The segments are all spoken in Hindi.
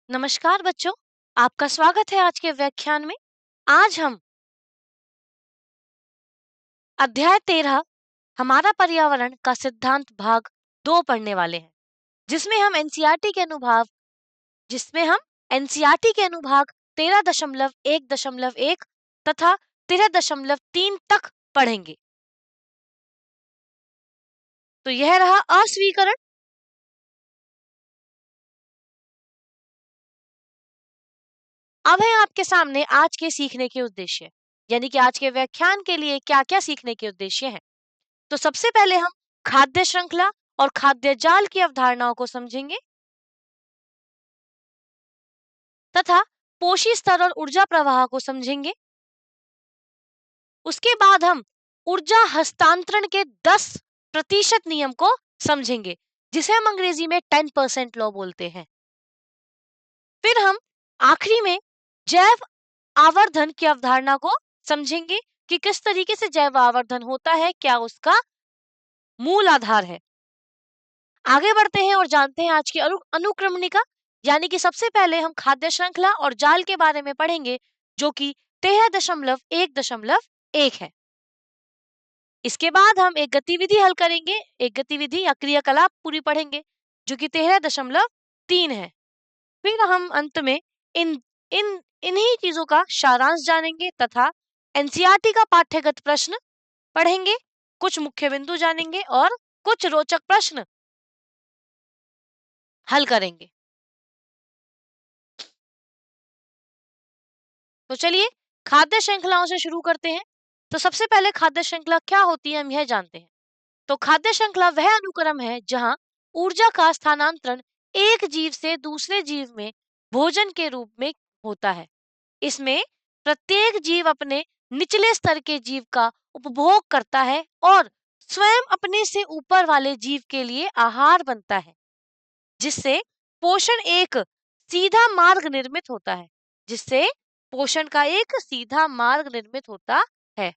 नमस्कार बच्चों, आपका स्वागत है आज के व्याख्यान में। आज हम अध्याय 13 हमारा पर्यावरण का सिद्धांत भाग 2 पढ़ने वाले हैं, जिसमें हम एनसीईआरटी के अनुभाग 13.1.1 तथा 13.3 तक पढ़ेंगे। तो यह रहा अस्वीकरण। अब है आपके सामने आज के सीखने के उद्देश्य, यानी कि आज के व्याख्यान के लिए क्या-क्या सीखने के उद्देश्य हैं। तो सबसे पहले हम खाद्य श्रृंखला और खाद्य जाल की अवधारणाओं को समझेंगे तथा पोषी स्तर और ऊर्जा प्रवाह को समझेंगे। उसके बाद हम ऊर्जा हस्तांतरण के 10% नियम को समझेंगे, जिसे हम अंग्रेजी में 10% लॉ बोलते हैं। फिर हम आखिरी में जैव आवर्धन की अवधारणा को समझेंगे कि किस तरीके से जैव आवर्धन होता है, क्या उसका मूल आधार है। आगे बढ़ते हैं और जानते हैं आज की अनुक्रमणिका, यानी कि सबसे पहले हम खाद्य श्रृंखला और जाल के बारे में पढ़ेंगे, जो कि 13.1.1 है। इसके बाद हम एक गतिविधि हल करेंगे, एक गतिविधि या क्रियाकलाप पूरी पढ़ेंगे, जो कि 13.3 है। फिर हम अंत में इन्हीं चीजों का सारांश जानेंगे तथा एनसीईआरटी का पाठ्यगत प्रश्न पढ़ेंगे, कुछ मुख्य बिंदु जानेंगे और कुछ रोचक प्रश्न हल करेंगे। तो चलिए खाद्य श्रृंखलाओं से शुरू करते हैं। तो सबसे पहले खाद्य श्रृंखला क्या होती है, हम यह जानते हैं। तो खाद्य श्रृंखला वह अनुक्रम है जहां ऊर्जा का स्थानांतरण एक जीव से दूसरे जीव में भोजन के रूप में होता है। इसमें प्रत्येक जीव अपने निचले स्तर के जीव का उपभोग करता है और स्वयं अपने से ऊपर वाले जीव के लिए आहार बनता है, जिससे पोषण का एक सीधा मार्ग निर्मित होता है।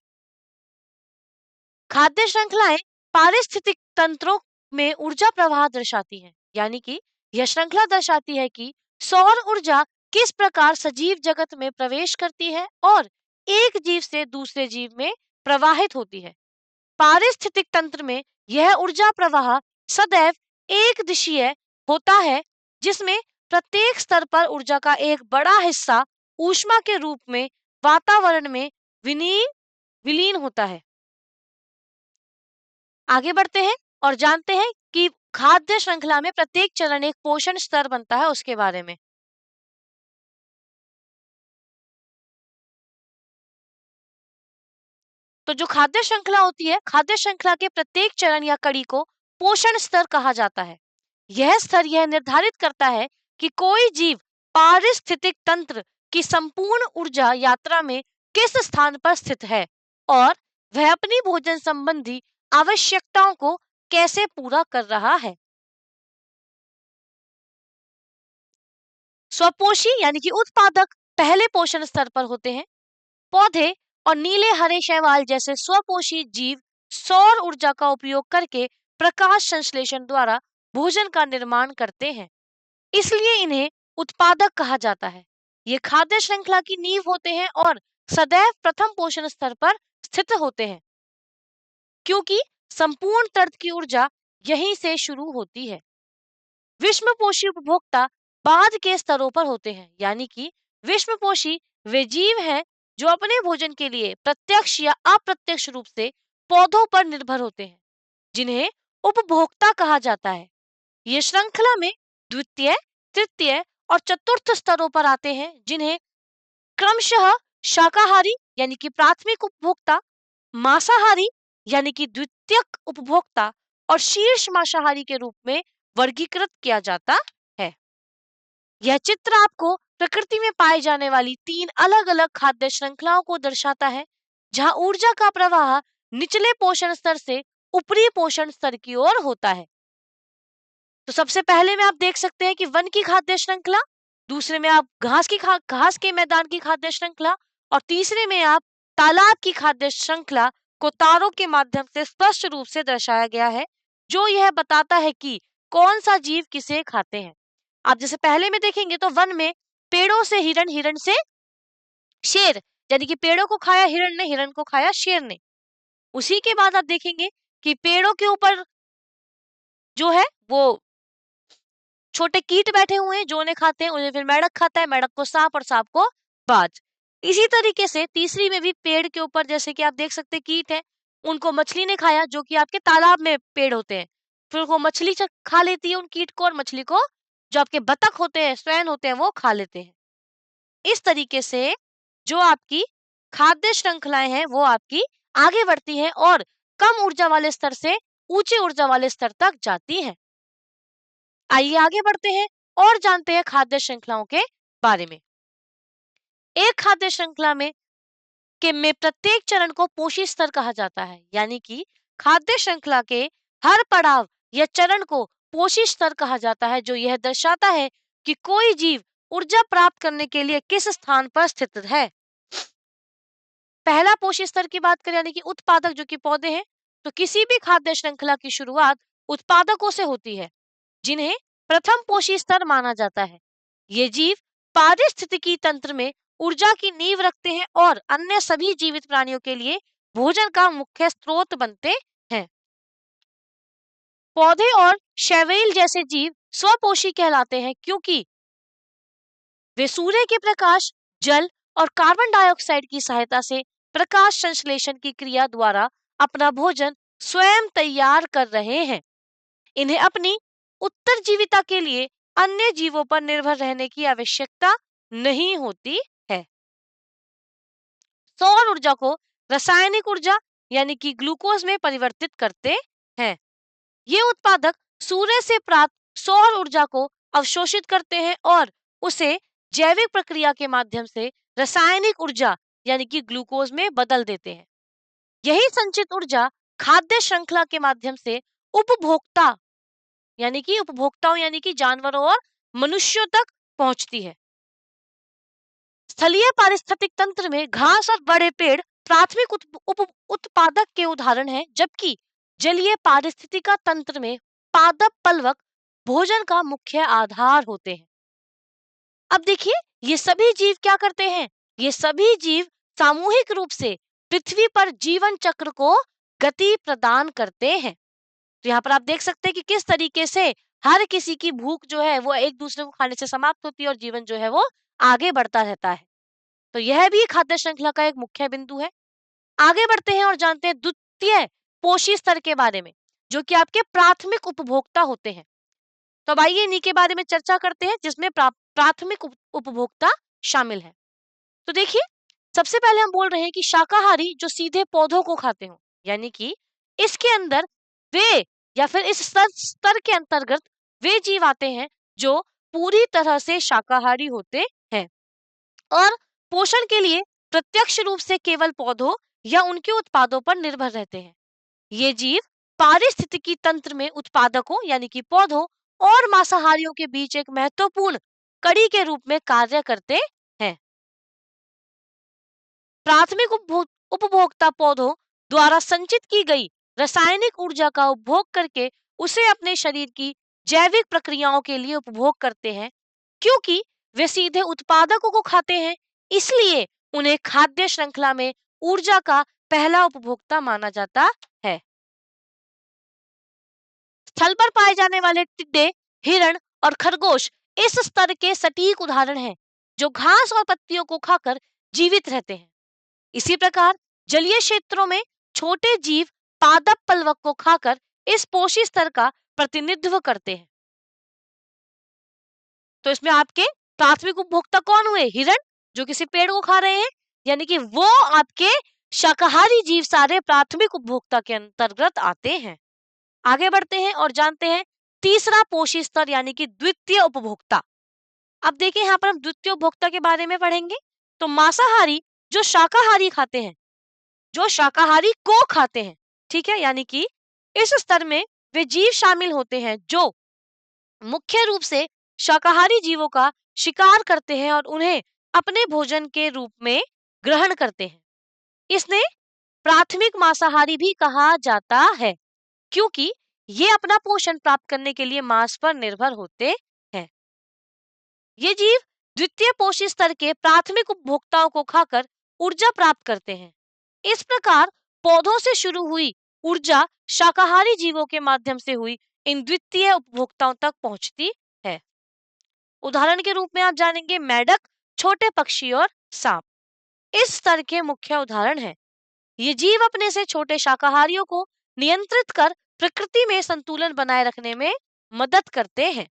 खाद्य श्रृंखलाएं पारिस्थितिक तंत्रों में ऊर्जा प्रवाह दर्शाती हैं, यानी कि यह श्रृंखला दर्शाती है कि सौर ऊर्जा किस प्रकार सजीव जगत में प्रवेश करती है और एक जीव से दूसरे जीव में प्रवाहित होती है। पारिस्थितिक तंत्र में यह ऊर्जा प्रवाह सदैव एक दिशीय होता है, जिसमें प्रत्येक स्तर पर ऊर्जा का एक बड़ा हिस्सा ऊष्मा के रूप में वातावरण में विलीन होता है। आगे बढ़ते हैं और जानते हैं कि खाद्य श्रृंखला में प्रत्येक चरण एक पोषण स्तर बनता है, उसके बारे में। तो जो खाद्य श्रृंखला होती है, खाद्य श्रृंखला के प्रत्येक चरण या कड़ी को पोषण स्तर कहा जाता है। यह स्तर यह निर्धारित करता है कि कोई जीव पारिस्थितिक तंत्र की संपूर्ण ऊर्जा यात्रा में किस स्थान पर स्थित है और वह अपनी भोजन संबंधी आवश्यकताओं को कैसे पूरा कर रहा है। स्वपोषी यानी कि उत्पादक पहले पोषण स्तर पर होते हैं। पौधे और नीले हरे शैवाल जैसे स्वपोषी जीव सौर ऊर्जा का उपयोग करके प्रकाश संश्लेषण द्वारा भोजन का निर्माण करते हैं, इसलिए इन्हें उत्पादक कहा जाता है। ये खाद्य श्रृंखला की नींव होते हैं और सदैव प्रथम पोषण स्तर पर स्थित होते हैं, क्योंकि संपूर्ण तर्त की ऊर्जा यहीं से शुरू होती है। विषमपोषी उपभोक्ता बाद के स्तरों पर होते हैं, यानी कि विषमपोषी वे जीव हैं जो अपने भोजन के लिए प्रत्यक्ष या अप्रत्यक्ष रूप से पौधों पर निर्भर होते हैं, जिन्हें उपभोक्ता कहा जाता है। ये श्रृंखला में द्वितीय, तृतीय और चतुर्थ स्तरों पर आते हैं, जिन्हें क्रमशः शाकाहारी यानी कि प्राथमिक उपभोक्ता, मांसाहारी यानी कि द्वितीयक उपभोक्ता और शीर्ष मांसाहारी के रूप में वर्गीकृत किया जाता है। यह चित्र आपको प्रकृति में पाए जाने वाली 3 अलग-अलग खाद्य श्रृंखलाओं को दर्शाता है, जहां ऊर्जा का प्रवाह निचले पोषण स्तर से ऊपरी पोषण स्तर की ओर होता है। तो सबसे पहले में आप देख सकते हैं कि वन की खाद्य श्रृंखला, दूसरे में आप घास के मैदान की खाद्य श्रृंखला और तीसरे में आप तालाब की खाद्य श्रृंखला को तारों के माध्यम से स्पष्ट रूप से दर्शाया गया है, जो यह बताता है कि कौन सा जीव किसे खाते हैं। आप जैसे पहले में देखेंगे तो वन में पेड़ों से हिरण, हिरण से शेर, यानी कि पेड़ों को खाया हिरण ने, हिरण को खाया शेर ने। उसी के बाद आप देखेंगे कि पेड़ों के ऊपर जो है वो छोटे कीट बैठे हुए हैं जो उन्हें खाते हैं, उन्हें फिर मेंढक खाता है, मेंढक को सांप और सांप को बाज। इसी तरीके से तीसरी में भी पेड़ के ऊपर जैसे कि आप देख सकते हैं कीट है, उनको मछली ने खाया जो कि आपके तालाब में पेड़ होते हैं, फिर वो मछली खा लेती है उन कीट को, और मछली को जो आपके बतख होते हैं, स्वैन होते हैं, वो खा लेते हैं। इस तरीके से जो आपकी खाद्य श्रृंखलाएं हैं वो आपकी आगे बढ़ती हैं और कम ऊर्जा वाले स्तर से ऊंचे ऊर्जा वाले स्तर तक जाती हैं। आइए आगे बढ़ते हैं और जानते हैं खाद्य श्रृंखलाओं के बारे में। एक खाद्य श्रृंखला में प्रत्येक चरण को पोषी स्तर कहा जाता है, यानी कि खाद्य श्रृंखला के हर पड़ाव या चरण को पोषी स्तर कहा जाता है, जो यह दर्शाता है कि कोई जीव ऊर्जा प्राप्त करने के लिए किस स्थान पर स्थित है। पहला पोषी स्तर की बात करें यानी कि उत्पादक जो कि पौधे हैं, तो किसी भी खाद्य श्रृंखला की शुरुआत उत्पादकों से होती है, जिन्हें प्रथम पोषी स्तर माना जाता है। ये जीव पारिस्थितिकी तंत्र में ऊर्जा की नींव रखते हैं और अन्य सभी जीवित प्राणियों के लिए भोजन का मुख्य स्रोत बनते हैं। पौधे और शैवाल जैसे जीव स्वपोषी कहलाते हैं क्योंकि वे सूर्य के प्रकाश, जल और कार्बन डाइऑक्साइड की सहायता से प्रकाश संश्लेषण की क्रिया द्वारा अपना भोजन स्वयं तैयार कर रहे हैं। इन्हें अपनी उत्तरजीविता के लिए अन्य जीवों पर निर्भर रहने की आवश्यकता नहीं होती है। सौर ऊर्जा को रासायनिक ऊर्जा यानी कि ग्लूकोज में परिवर्तित करते हैं। ये उत्पादक सूर्य से प्राप्त सौर ऊर्जा को अवशोषित करते हैं और उसे जैविक प्रक्रिया के माध्यम से रासायनिक ऊर्जा यानी कि ग्लूकोज में बदल देते हैं। यही संचित ऊर्जा खाद्य श्रृंखला के माध्यम से उपभोक्ता यानी कि उपभोक्ताओं यानी कि जानवरों और मनुष्यों तक पहुंचती है। स्थलीय पारिस्थितिक तंत्र में घास और बड़े पेड़ प्राथमिक उत्पादक के उदाहरण हैं, जबकि जलीय पारिस्थितिका तंत्र में पादप पलवक भोजन का मुख्य आधार होते हैं। अब देखिए ये सभी जीव क्या करते हैं, ये सभी जीव सामूहिक रूप से पृथ्वी पर जीवन चक्र को गति प्रदान करते हैं। तो यहाँ पर आप देख सकते हैं कि किस तरीके से हर किसी की भूख जो है वो एक दूसरे को खाने से समाप्त होती है और जीवन जो है वो आगे बढ़ता रहता है। तो यह भी खाद्य श्रृंखला का एक मुख्य बिंदु है। आगे बढ़ते हैं और जानते हैं द्वितीय पोषी स्तर के बारे में, जो कि आपके प्राथमिक उपभोक्ता होते हैं। तो अब आइए इन्हीं के बारे में चर्चा करते हैं, जिसमें प्राथमिक उपभोक्ता शामिल है। तो देखिए सबसे पहले हम बोल रहे हैं कि शाकाहारी जो सीधे पौधों को खाते हो, यानी कि इसके अंदर वे या फिर इस स्तर के अंतर्गत वे जीव आते हैं जो पूरी तरह से शाकाहारी होते हैं और पोषण के लिए प्रत्यक्ष रूप से केवल पौधों या उनके उत्पादों पर निर्भर रहते हैं। ये जीव पारिस्थितिकी तंत्र में उत्पादकों यानी कि पौधों और मांसाहारियों के बीच एक महत्वपूर्ण कड़ी के रूप में कार्य करते हैं। प्राथमिक उपभोक्ता पौधों द्वारा संचित की गई रासायनिक ऊर्जा का उपभोग करके उसे अपने शरीर की जैविक प्रक्रियाओं के लिए उपभोग करते हैं। क्योंकि वे सीधे उत्पादकों को खाते हैं, इसलिए उन्हें खाद्य श्रृंखला में ऊर्जा का पहला उपभोक्ता माना जाता है। स्थल पर पाए जाने वाले टिड्डे, हिरण और खरगोश इस स्तर के सटीक उदाहरण हैं, जो घास और पत्तियों को खाकर जीवित रहते हैं। इसी प्रकार जलीय क्षेत्रों में छोटे जीव पादप पलवक को खाकर इस पोषी स्तर का प्रतिनिधित्व करते हैं। तो इसमें आपके प्राथमिक उपभोक्ता कौन हुए? हिरण जो किसी पेड़ को खा रहे हैं, यानी कि वो आपके शाकाहारी जीव सारे प्राथमिक उपभोक्ता के अंतर्गत आते हैं। आगे बढ़ते हैं और जानते हैं तीसरा पोषी स्तर यानी कि द्वितीय उपभोक्ता। अब देखिए यहाँ पर हम द्वितीय उपभोक्ता के बारे में पढ़ेंगे। तो मांसाहारी जो शाकाहारी खाते हैं, जो शाकाहारी को खाते हैं, ठीक है, यानी कि इस स्तर में वे जीव शामिल होते हैं जो मुख्य रूप से शाकाहारी जीवों का शिकार करते हैं और उन्हें अपने भोजन के रूप में ग्रहण करते हैं। इसने प्राथमिक मांसाहारी भी कहा जाता है क्योंकि ये अपना पोषण प्राप्त करने के लिए मांस पर निर्भर होते हैं। ये जीव द्वितीय पोषी स्तर के प्राथमिक उपभोक्ताओं को खाकर ऊर्जा प्राप्त करते हैं। इस प्रकार पौधों से शुरू हुई ऊर्जा शाकाहारी जीवों के माध्यम से हुई इन द्वितीय उपभोक्ताओं तक पहुंचती है। उदाहरण के रूप में आप जानेंगे मेंढक, छोटे पक्षी और सांप इस स्तर के मुख्य उदाहरण हैं। ये जीव अपने से छोटे शाकाहारियों को नियंत्रित कर प्रकृति में संतुलन बनाए रखने में मदद करते हैं।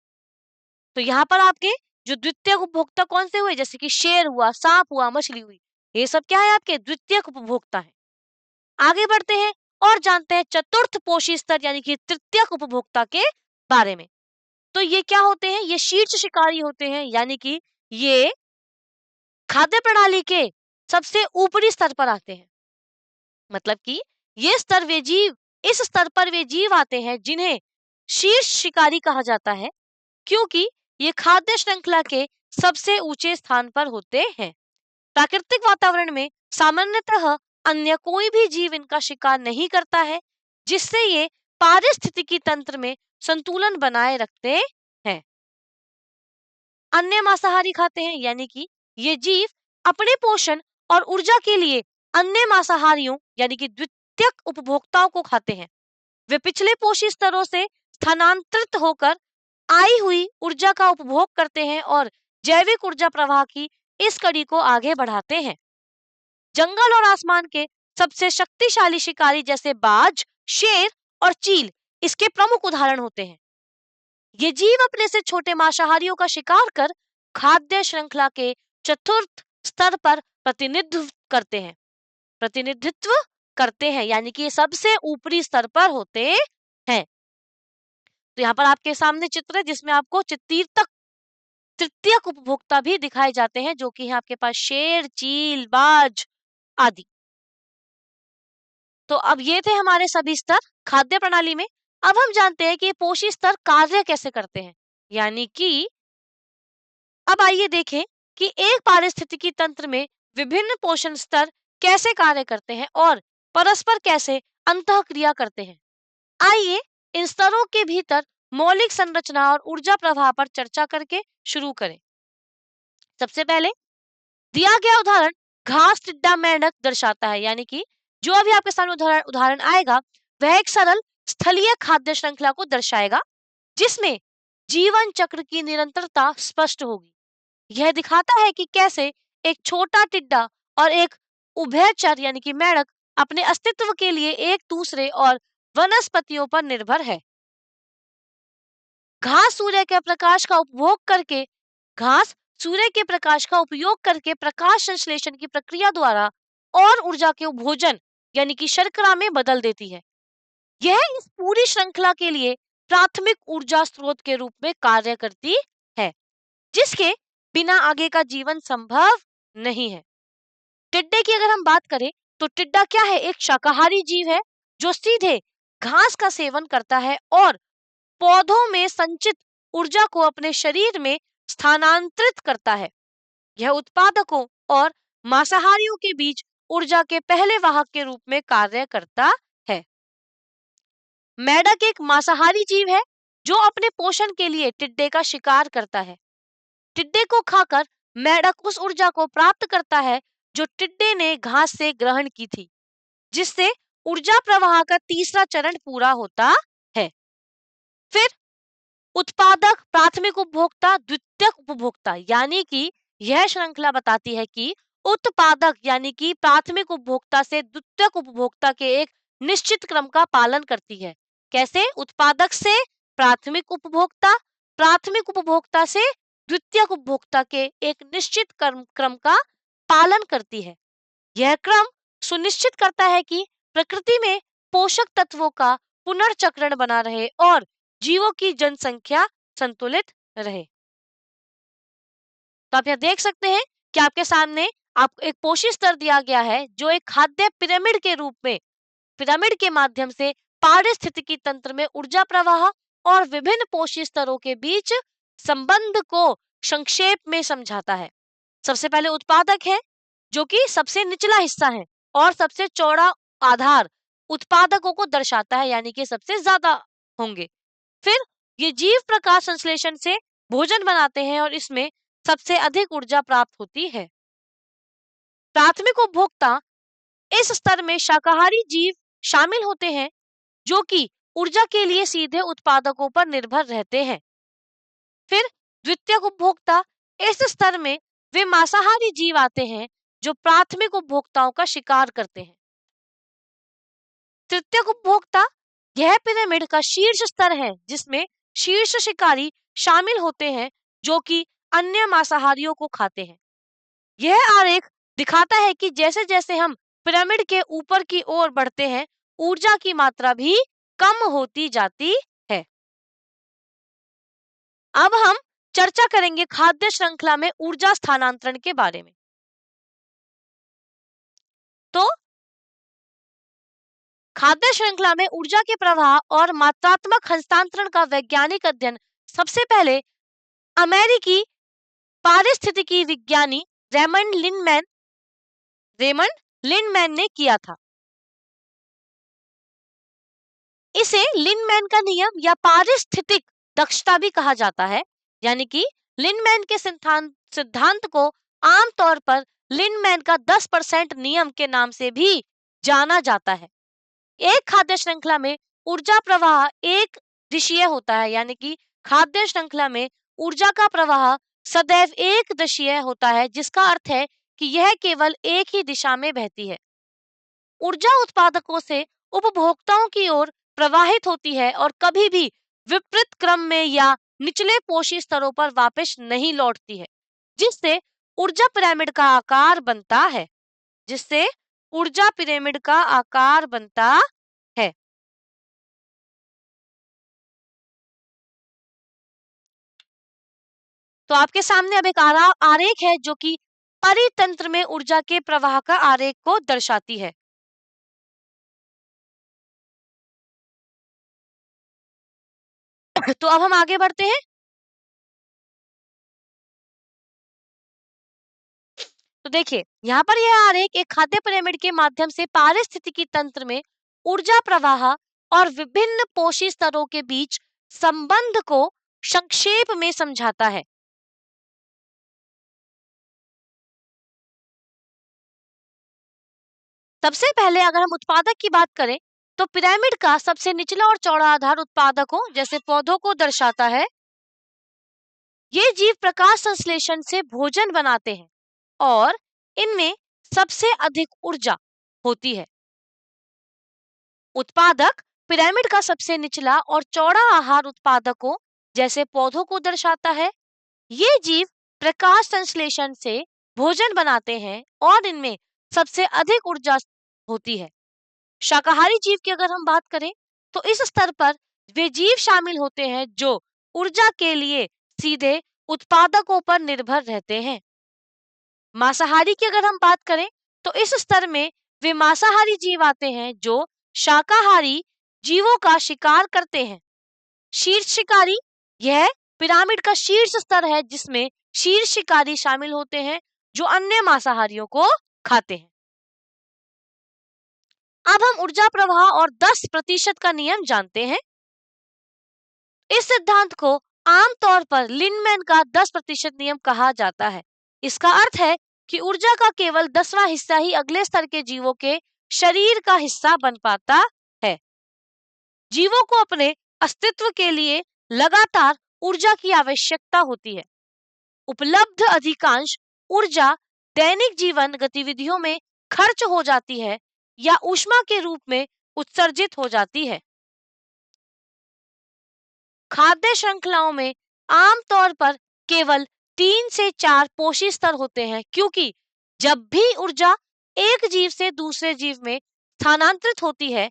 तो यहाँ पर आपके जो द्वितीय उपभोक्ता कौन से हुए, जैसे कि शेर हुआ, सांप हुआ, मछली हुई, ये सब क्या है आपके द्वितीय उपभोक्ता है। आगे बढ़ते हैं और जानते हैं चतुर्थ पोषी स्तर यानी कि तृतीय उपभोक्ता के बारे में। तो ये क्या होते हैं, ये शीर्ष शिकारी होते हैं, यानी कि ये खाद्य प्रणाली के सबसे ऊपरी स्तर पर आते हैं। मतलब कि ये स्तर वे जीव इस स्तर पर वे जीव आते हैं जिन्हें शीर्ष शिकारी कहा जाता है, क्योंकि ये खाद्य श्रृंखला के सबसे ऊंचे स्थान पर होते हैं। प्राकृतिक वातावरण में सामान्यतः अन्य कोई भी जीव इनका शिकार नहीं करता है, जिससे ये पारिस्थितिकी तंत्र में संतुलन बनाए रखते हैं। अन्य मांसाहारी खाते हैं, यानी कि ये जीव अपने पोषण और ऊर्जा के लिए अन्य मांसाहारियों यानी कि द्वितीयक उपभोक्ताओं को खाते हैं। वे पिछले पोषी स्तरों से स्थानांतरित होकर आई हुई ऊर्जा का उपभोग करते हैं और जैविक ऊर्जा प्रवाह की इस कड़ी को आगे बढ़ाते हैं। जंगल और आसमान के सबसे शक्तिशाली शिकारी जैसे बाज, शेर और चील इसके प्रमुख उदाहरण होते हैं। ये जीव अपने से छोटे मांसाहारियों का शिकार कर खाद्य श्रृंखला के चतुर्थ स्तर पर प्रतिनिधित्व करते हैं, यानी कि ये सबसे ऊपरी स्तर पर होते हैं। तो यहाँ पर आपके सामने चित्र है जिसमें आपको तृतीयक उपभोक्ता भी दिखाए जाते हैं, जो कि है आपके पास शेर, चील, बाज आदि। तो अब ये थे हमारे सभी स्तर खाद्य प्रणाली में। अब हम जानते हैं कि पोषी स्तर कार्य कैसे करते हैं, यानी कि अब आइए देखें कि एक पारिस्थितिकी तंत्र में विभिन्न पोषण स्तर कैसे कार्य करते हैं और परस्पर कैसे अंतःक्रिया करते हैं। आइए इन स्तरों के भीतर मौलिक संरचना और ऊर्जा प्रवाह पर चर्चा करके शुरू करें। सबसे पहले दिया गया उदाहरण घास, टिड्डा, मेंढक दर्शाता है, यानी कि जो अभी आपके सामने उदाहरण आएगा वह एक सरल स्थलीय खाद्य श्रृंखला को दर्शाएगा, जिसमें जीवन चक्र की निरंतरता स्पष्ट होगी। यह दिखाता है कि कैसे एक छोटा टिड्डा और एक उभयचर यानी कि मेंढक अपने अस्तित्व के लिए एक दूसरे और वनस्पतियों पर निर्भर है। घास सूर्य के प्रकाश का उपयोग करके प्रकाश संश्लेषण की प्रक्रिया द्वारा और ऊर्जा के भोजन यानी कि शर्करा में बदल देती है। यह इस पूरी श्रृंखला के लिए प्राथमिक ऊर्जा स्रोत के रूप में कार्य करती है, जिसके बिना आगे का जीवन संभव नहीं है। टिड्डे की अगर हम बात करें तो टिड्डा क्या है, एक शाकाहारी जीव है जो सीधे घास का सेवन करता है और पौधों में संचित ऊर्जा को अपने शरीर में स्थानांतरित करता है। यह उत्पादकों और मांसाहारियों के बीच ऊर्जा के पहले वाहक के रूप में कार्य करता है। मेंढक एक मांसाहारी जीव है जो अपने पोषण के लिए टिड्डे का शिकार करता है। टिड्डे को खाकर मेंढक उस ऊर्जा को प्राप्त करता है जो टिड्डे ने घास से ग्रहण की थी, जिससे ऊर्जा प्रवाह का तीसरा चरण पूरा होता है। फिर उत्पादक, प्राथमिक उपभोक्ता, द्वितीयक उपभोक्ता, यानी कि यह श्रृंखला बताती है कि उत्पादक यानी कि प्राथमिक उपभोक्ता से द्वितीयक उपभोक्ता के एक निश्चित क्रम का पालन करती है। कैसे? उत्पादक से प्राथमिक उपभोक्ता, प्राथमिक उपभोक्ता से द्वितीयक उपभोक्ता के एक निश्चित क्रम का पालन करती है। यह क्रम सुनिश्चित करता है कि प्रकृति में पोषक तत्वों का पुनर्चक्रण बना रहे और जीवों की जनसंख्या संतुलित रहे। तो आप यह देख सकते हैं कि आपके सामने आपको एक पोषी स्तर दिया गया है जो एक खाद्य पिरामिड के रूप में पिरामिड के माध्यम से पारिस्थितिकी तंत्र में ऊर्जा प्रवाह और विभिन्न पोषी स्तरों के बीच संबंध को संक्षेप में समझाता है। सबसे पहले उत्पादक है जो कि सबसे निचला हिस्सा है और सबसे चौड़ा आधार उत्पादकों को दर्शाता है, यानी कि सबसे ज्यादा होंगे। फिर ये जीव प्रकाश संश्लेषण से भोजन बनाते हैं और इसमें सबसे अधिक ऊर्जा प्राप्त होती है। प्राथमिक उपभोक्ता इस स्तर में शाकाहारी जीव शामिल होते हैं जो कि ऊर्जा के लिए सीधे उत्पादकों पर निर्भर रहते हैं। फिर द्वितीयक उपभोक्ता इस स्तर में वे मांसाहारी जीव आते हैं जो प्राथमिक उपभोक्ताओं का शिकार करते हैं। तृतीयक उपभोक्ता यह पिरामिड का शीर्ष स्तर है जिसमें शीर्ष शिकारी शामिल होते हैं जो कि अन्य मांसाहारियों को खाते हैं। यह आरेख दिखाता है कि जैसे जैसे हम पिरामिड के ऊपर की ओर बढ़ते हैं ऊर्जा की मात्रा भी कम होती जाती है। अब हम चर्चा करेंगे खाद्य श्रृंखला में ऊर्जा स्थानांतरण के बारे में। तो खाद्य श्रृंखला में ऊर्जा के प्रवाह और मात्रात्मक हस्तांतरण का वैज्ञानिक अध्ययन सबसे पहले अमेरिकी पारिस्थितिकी विज्ञानी रेमंड लिंडमैन ने किया था। इसे लिंडमैन का नियम या पारिस्थितिक दक्षता भी कहा जाता है, यानी कि लिंडमैन के सिद्धांत को आमतौर पर लिंडमैन का 10% नियम के नाम से भी जाना जाता है। एक खाद्य श्रृंखला में ऊर्जा प्रवाह एक दिशीय होता है, यानी कि खाद्य श्रृंखला में ऊर्जा का प्रवाह सदैव एक दिशीय होता है, जिसका अर्थ है कि यह केवल एक ही दिशा में बहती है। ऊर्जा उत्पादकों से उपभोक्ताओं की ओर प्रवाहित होती है और कभी भी विपरीत क्रम में या निचले पोषी स्तरों पर वापस नहीं लौटती है, जिससे ऊर्जा पिरामिड का आकार बनता है है। तो आपके सामने अब एक आरेख है जो कि परितंत्र में ऊर्जा के प्रवाह का आरेख को दर्शाती है। तो अब हम आगे बढ़ते हैं। तो देखिए यहाँ पर यह आरेख एक खाद्य पिरामिड के माध्यम से पारिस्थितिकी तंत्र में ऊर्जा प्रवाह और विभिन्न पोषी स्तरों के बीच संबंध को संक्षेप में समझाता है। सबसे पहले अगर हम उत्पादक की बात करें तो पिरामिड का सबसे निचला और चौड़ा आधार उत्पादकों जैसे पौधों को दर्शाता है। ये जीव प्रकाश संश्लेषण से भोजन बनाते हैं और इनमें सबसे अधिक ऊर्जा होती है। उत्पादक पिरामिड का सबसे निचला और चौड़ा आहार उत्पादकों जैसे पौधों को दर्शाता है। ये जीव प्रकाश संश्लेषण से भोजन बनाते हैं और इनमें सबसे अधिक ऊर्जा होती है। शाकाहारी जीव की अगर हम बात करें तो इस स्तर पर वे जीव शामिल होते हैं जो ऊर्जा के लिए सीधे उत्पादकों पर निर्भर रहते हैं। मांसाहारी की अगर हम बात करें तो इस स्तर में वे मांसाहारी जीव आते हैं जो शाकाहारी जीवों का शिकार करते हैं। शीर्ष शिकारी यह पिरामिड का शीर्ष स्तर है जिसमें शीर्ष शिकारी शामिल होते हैं जो अन्य मांसाहारियों को खाते हैं। अब हम ऊर्जा प्रवाह और 10% का नियम जानते हैं। इस सिद्धांत को आमतौर पर लिंडमैन का 10% नियम कहा जाता है। इसका अर्थ है कि ऊर्जा का केवल 10वां हिस्सा ही अगले स्तर के जीवों के शरीर का हिस्सा बन पाता है। जीवों को अपने अस्तित्व के लिए लगातार ऊर्जा की आवश्यकता होती है। उपलब्ध अधिकांश ऊर्जा दैनिक जीवन गतिविधियों में खर्च हो जाती है या ऊष्मा के रूप में उत्सर्जित हो जाती है। खाद्य श्रृंखलाओं में आमतौर पर केवल 3 से 4 पोषी स्तर होते हैं, क्योंकि जब भी ऊर्जा एक जीव से दूसरे जीव में स्थानांतरित होती है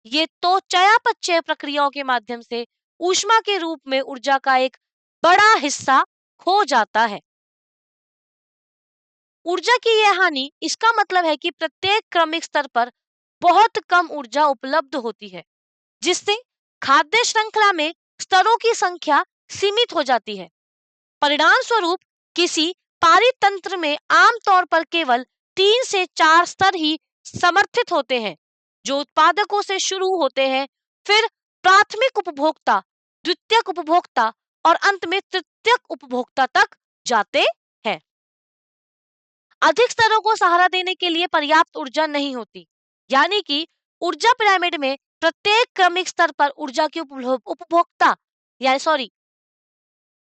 ये तो चयापचय प्रक्रियाओं के माध्यम से ऊष्मा के रूप में ऊर्जा का एक बड़ा हिस्सा खो जाता है। ऊर्जा की यह हानि इसका मतलब है कि प्रत्येक क्रमिक स्तर पर बहुत कम ऊर्जा उपलब्ध होती है, जिससे खाद्य श्रृंखला में स्तरों की संख्या सीमित हो जाती है। परिणाम स्वरूप किसी पारितंत्र में आमतौर पर केवल 3 से 4 स्तर ही समर्थित होते हैं, जो उत्पादकों से शुरू होते हैं, फिर प्राथमिक उपभोक्ता, द्वितीयक उपभोक्ता और अंत में तृतीयक उपभोक्ता तक जाते अधिक स्तरों को सहारा देने के लिए पर्याप्त ऊर्जा नहीं होती। यानी कि ऊर्जा पिरामिड में प्रत्येक क्रमिक स्तर पर ऊर्जा की उपभोक्ता या सॉरी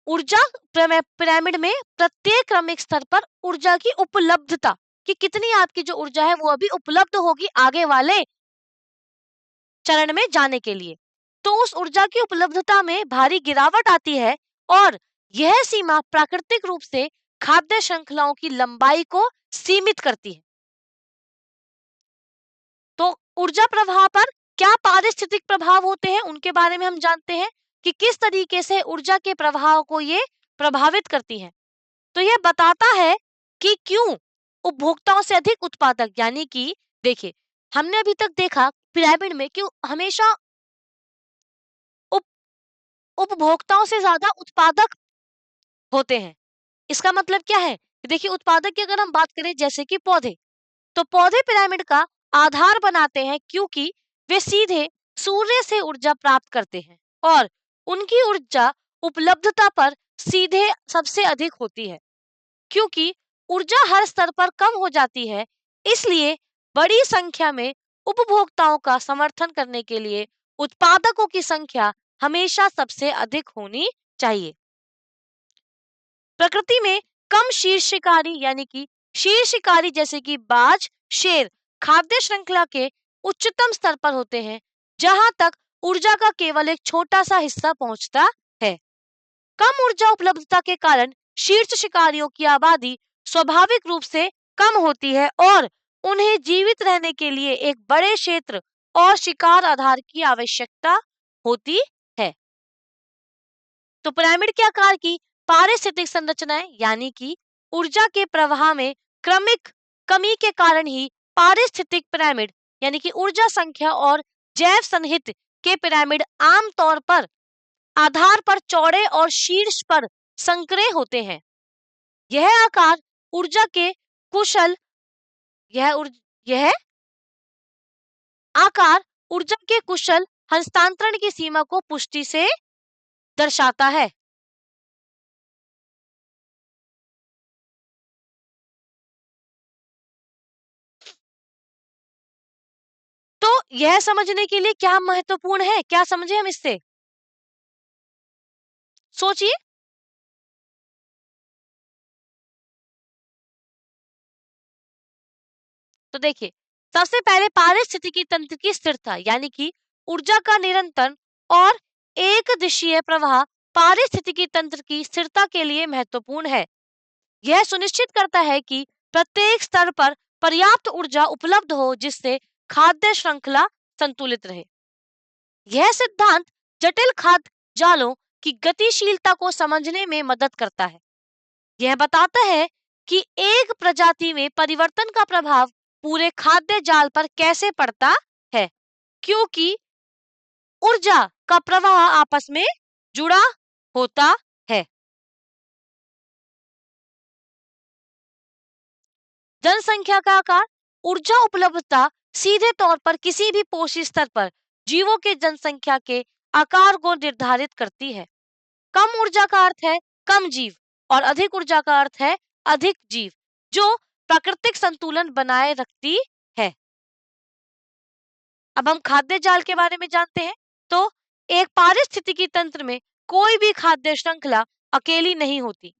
ऊर्जा पिरामिड में प्रत्येक क्रमिक स्तर पर ऊर्जा की उपलब्धता कि कितनी आपकी जो ऊर्जा है वो अभी उपलब्ध होगी आगे वाले चरण में जाने के लिए। तो उस ऊर्जा की उपलब्धता में भारी गिरावट आती है और यह सीमा प्राकृतिक रूप से खाद्य श्रृंखलाओं की लंबाई को सीमित करती है। तो ऊर्जा प्रवाह पर क्या पारिस्थितिक प्रभाव होते हैं उनके बारे में हम जानते हैं कि किस तरीके से ऊर्जा के प्रवाह को ये प्रभावित करती है। तो यह बताता है कि क्यों उपभोक्ताओं से अधिक उत्पादक यानी कि देखिए हमने अभी तक देखा पिरामिड में क्यों हमेशा उपभोक्ताओं से ज्यादा उत्पादक होते हैं। इसका मतलब क्या है? देखिए उत्पादक की अगर हम बात करें जैसे कि पौधे, तो पौधे पिरामिड का आधार बनाते हैं क्योंकि वे सीधे सूर्य से ऊर्जा प्राप्त करते हैं और उनकी ऊर्जा उपलब्धता पर सीधे सबसे अधिक होती है। क्योंकि ऊर्जा हर स्तर पर कम हो जाती है, इसलिए बड़ी संख्या में उपभोक्ताओं का समर्थन करने के लिए उत्पादकों की संख्या हमेशा सबसे अधिक होनी चाहिए। प्रकृति में कम शीर्षकारी यानी कि शीर्षकारी जैसे कि बाज, शेर खाद्य श्रृंखला के उच्चतम स्तर पर होते हैं, जहां तक ऊर्जा का केवल एक छोटा सा हिस्सा पहुंचता है। कम ऊर्जा उपलब्धता के कारण शीर्ष शिकारियों की आबादी स्वाभाविक रूप से कम होती है और उन्हें जीवित रहने के लिए एक बड़े क्षेत्र और शिकार आधार की आवश्यकता होती है। तो पिरामिड के आकार की पारिस्थितिक संरचनाएं यानी कि ऊर्जा के प्रवाह में क्रमिक कमी के कारण ही पारिस्थितिक पिरामिड यानी कि ऊर्जा संख्या और जैव सन्निहित के पिरामिड आमतौर पर आधार पर चौड़े और शीर्ष पर संकरे होते हैं। यह आकार ऊर्जा के कुशल यह आकार ऊर्जा के कुशल हस्तांतरण की सीमा को पुष्टि से दर्शाता है। तो यह समझने के लिए क्या महत्वपूर्ण है, क्या समझे हम इससे? सोचिए। तो देखिए सबसे पहले पारिस्थितिकी तंत्र की स्थिरता यानी कि ऊर्जा का निरंतर और एक दिशीय प्रवाह पारिस्थितिकी तंत्र की स्थिरता के लिए महत्वपूर्ण है। यह सुनिश्चित करता है कि प्रत्येक स्तर पर पर्याप्त ऊर्जा उपलब्ध हो जिससे खाद्य श्रृंखला संतुलित रहे। यह सिद्धांत जटिल खाद्य जालों की गतिशीलता को समझने में मदद करता है। यह बताता है कि एक प्रजाति में परिवर्तन का प्रभाव पूरे खाद्य जाल पर कैसे पड़ता है, क्योंकि ऊर्जा का प्रवाह आपस में जुड़ा होता है। जनसंख्या का आकार ऊर्जा उपलब्धता सीधे तौर पर किसी भी पोषी स्तर पर जीवों के जनसंख्या के आकार को निर्धारित करती है। कम ऊर्जा का अर्थ है कम जीव और अधिक ऊर्जा का अर्थ है अधिक जीव, जो प्राकृतिक संतुलन बनाए रखती है। अब हम खाद्य जाल के बारे में जानते हैं। तो एक पारिस्थितिकी तंत्र में कोई भी खाद्य श्रृंखला अकेली नहीं होती।